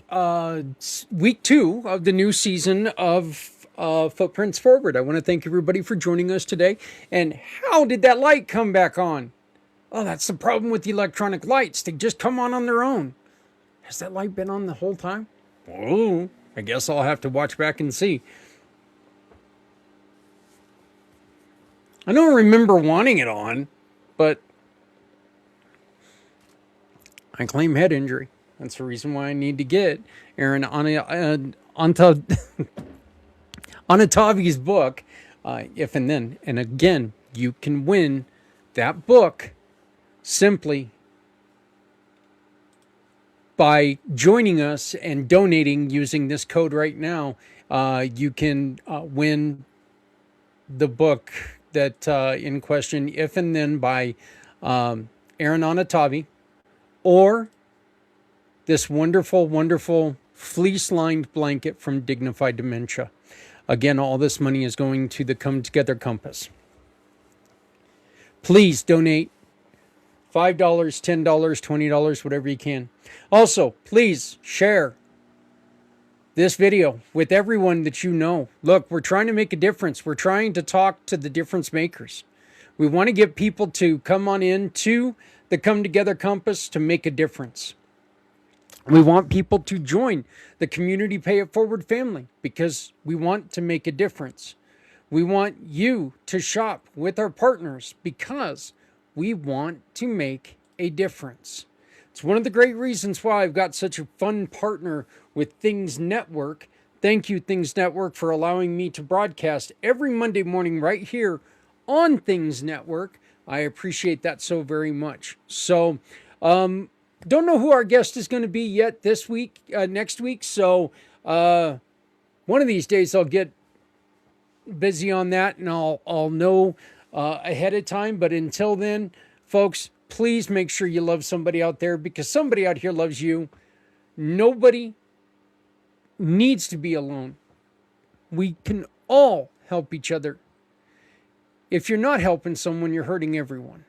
C: week 2 of the new season of Footprints Forward. I want to thank everybody for joining us today. And how did that light come back on? Oh, that's the problem with the electronic lights. They just come on their own. Has that light been on the whole time? Oh, I guess I'll have to watch back and see. I don't remember wanting it on, but I claim head injury. That's the reason why I need to get Aaron Onatavi's book, If and Then. And again, you can win that book simply by joining us and donating using this code right now. You can win the book that in question, If and Then, by Aaron Onatavi, or this wonderful, wonderful fleece-lined blanket from Dignified Dementia. Again, all this money is going to the Come Together Compass. Please donate $5, $10, $20, whatever you can. Also, please share this video with everyone that you know. Look, we're trying to make a difference. We're trying to talk to the difference makers. We want to get people to come on in to the Come Together Compass to make a difference. We want people to join the Community Pay It Forward family because we want to make a difference. We want you to shop with our partners because we want to make a difference. It's one of the great reasons why I've got such a fun partner with Things Network. Thank you, Things Network, for allowing me to broadcast every Monday morning right here on Things Network. I appreciate that so very much. So, don't know who our guest is going to be yet this week, next week. So, one of these days I'll get busy on that and I'll know ahead of time. But until then, folks, please make sure you love somebody out there because somebody out here loves you. Nobody needs to be alone. We can all help each other. If you're not helping someone, you're hurting everyone.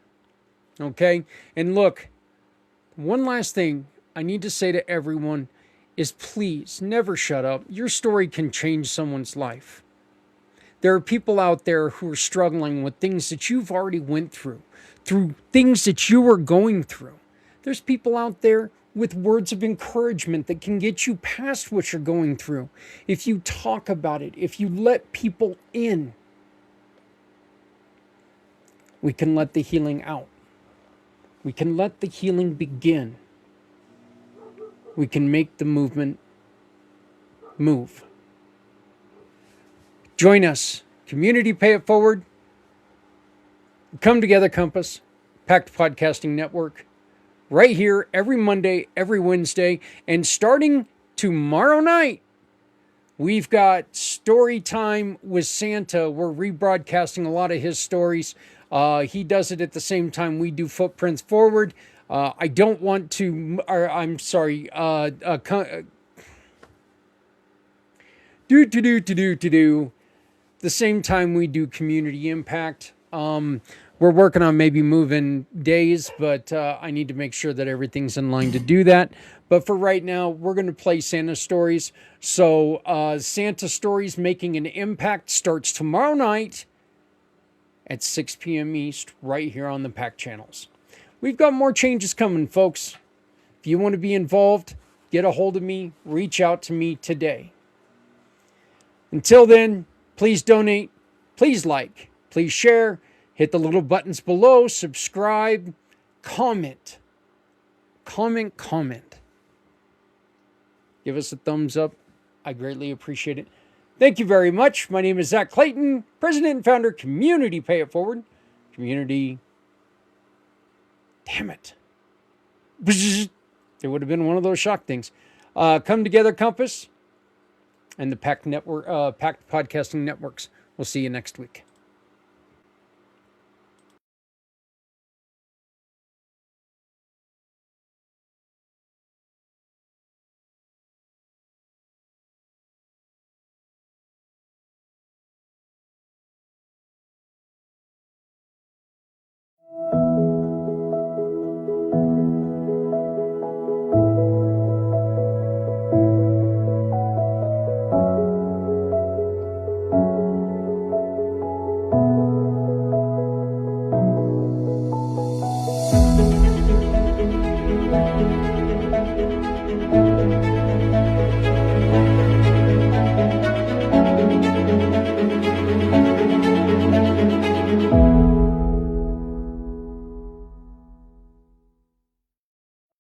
C: Okay? And look, one last thing I need to say to everyone is please never shut up. Your story can change someone's life. There are people out there who are struggling with things that you've already went through things that you are going through. There's people out there with words of encouragement that can get you past what you're going through. If you talk about it, if you let people in, we can let the healing out. We can let the healing begin. We can make the movement move. Join us. Community Pay It Forward. Come Together Compass. Pact Podcasting Network. Right here every Monday, every Wednesday. And starting tomorrow night, we've got Story Time with Santa. We're rebroadcasting a lot of his stories. He does it at the same time we do Footprints Forward. I don't want to, I'm sorry, the same time we do Community Impact. We're working on maybe moving days, but I need to make sure that everything's in line to do that. But for right now, we're going to play Santa Stories. So Santa Stories Making an Impact starts tomorrow night at 6 p.m. East, right here on the PAC channels. We've got more changes coming, folks. If you want to be involved, get a hold of me, reach out to me today. Until then, please donate, please like, please share, hit the little buttons below, subscribe, comment. Comment. Give us a thumbs up. I greatly appreciate it. Thank you very much. My name is Zach Clayton, President and Founder, Community Pay It Forward. Community. Damn it. It would have been one of those shock things. Come Together Compass and the PAC Network, PAC Podcasting Networks. We'll see you next week.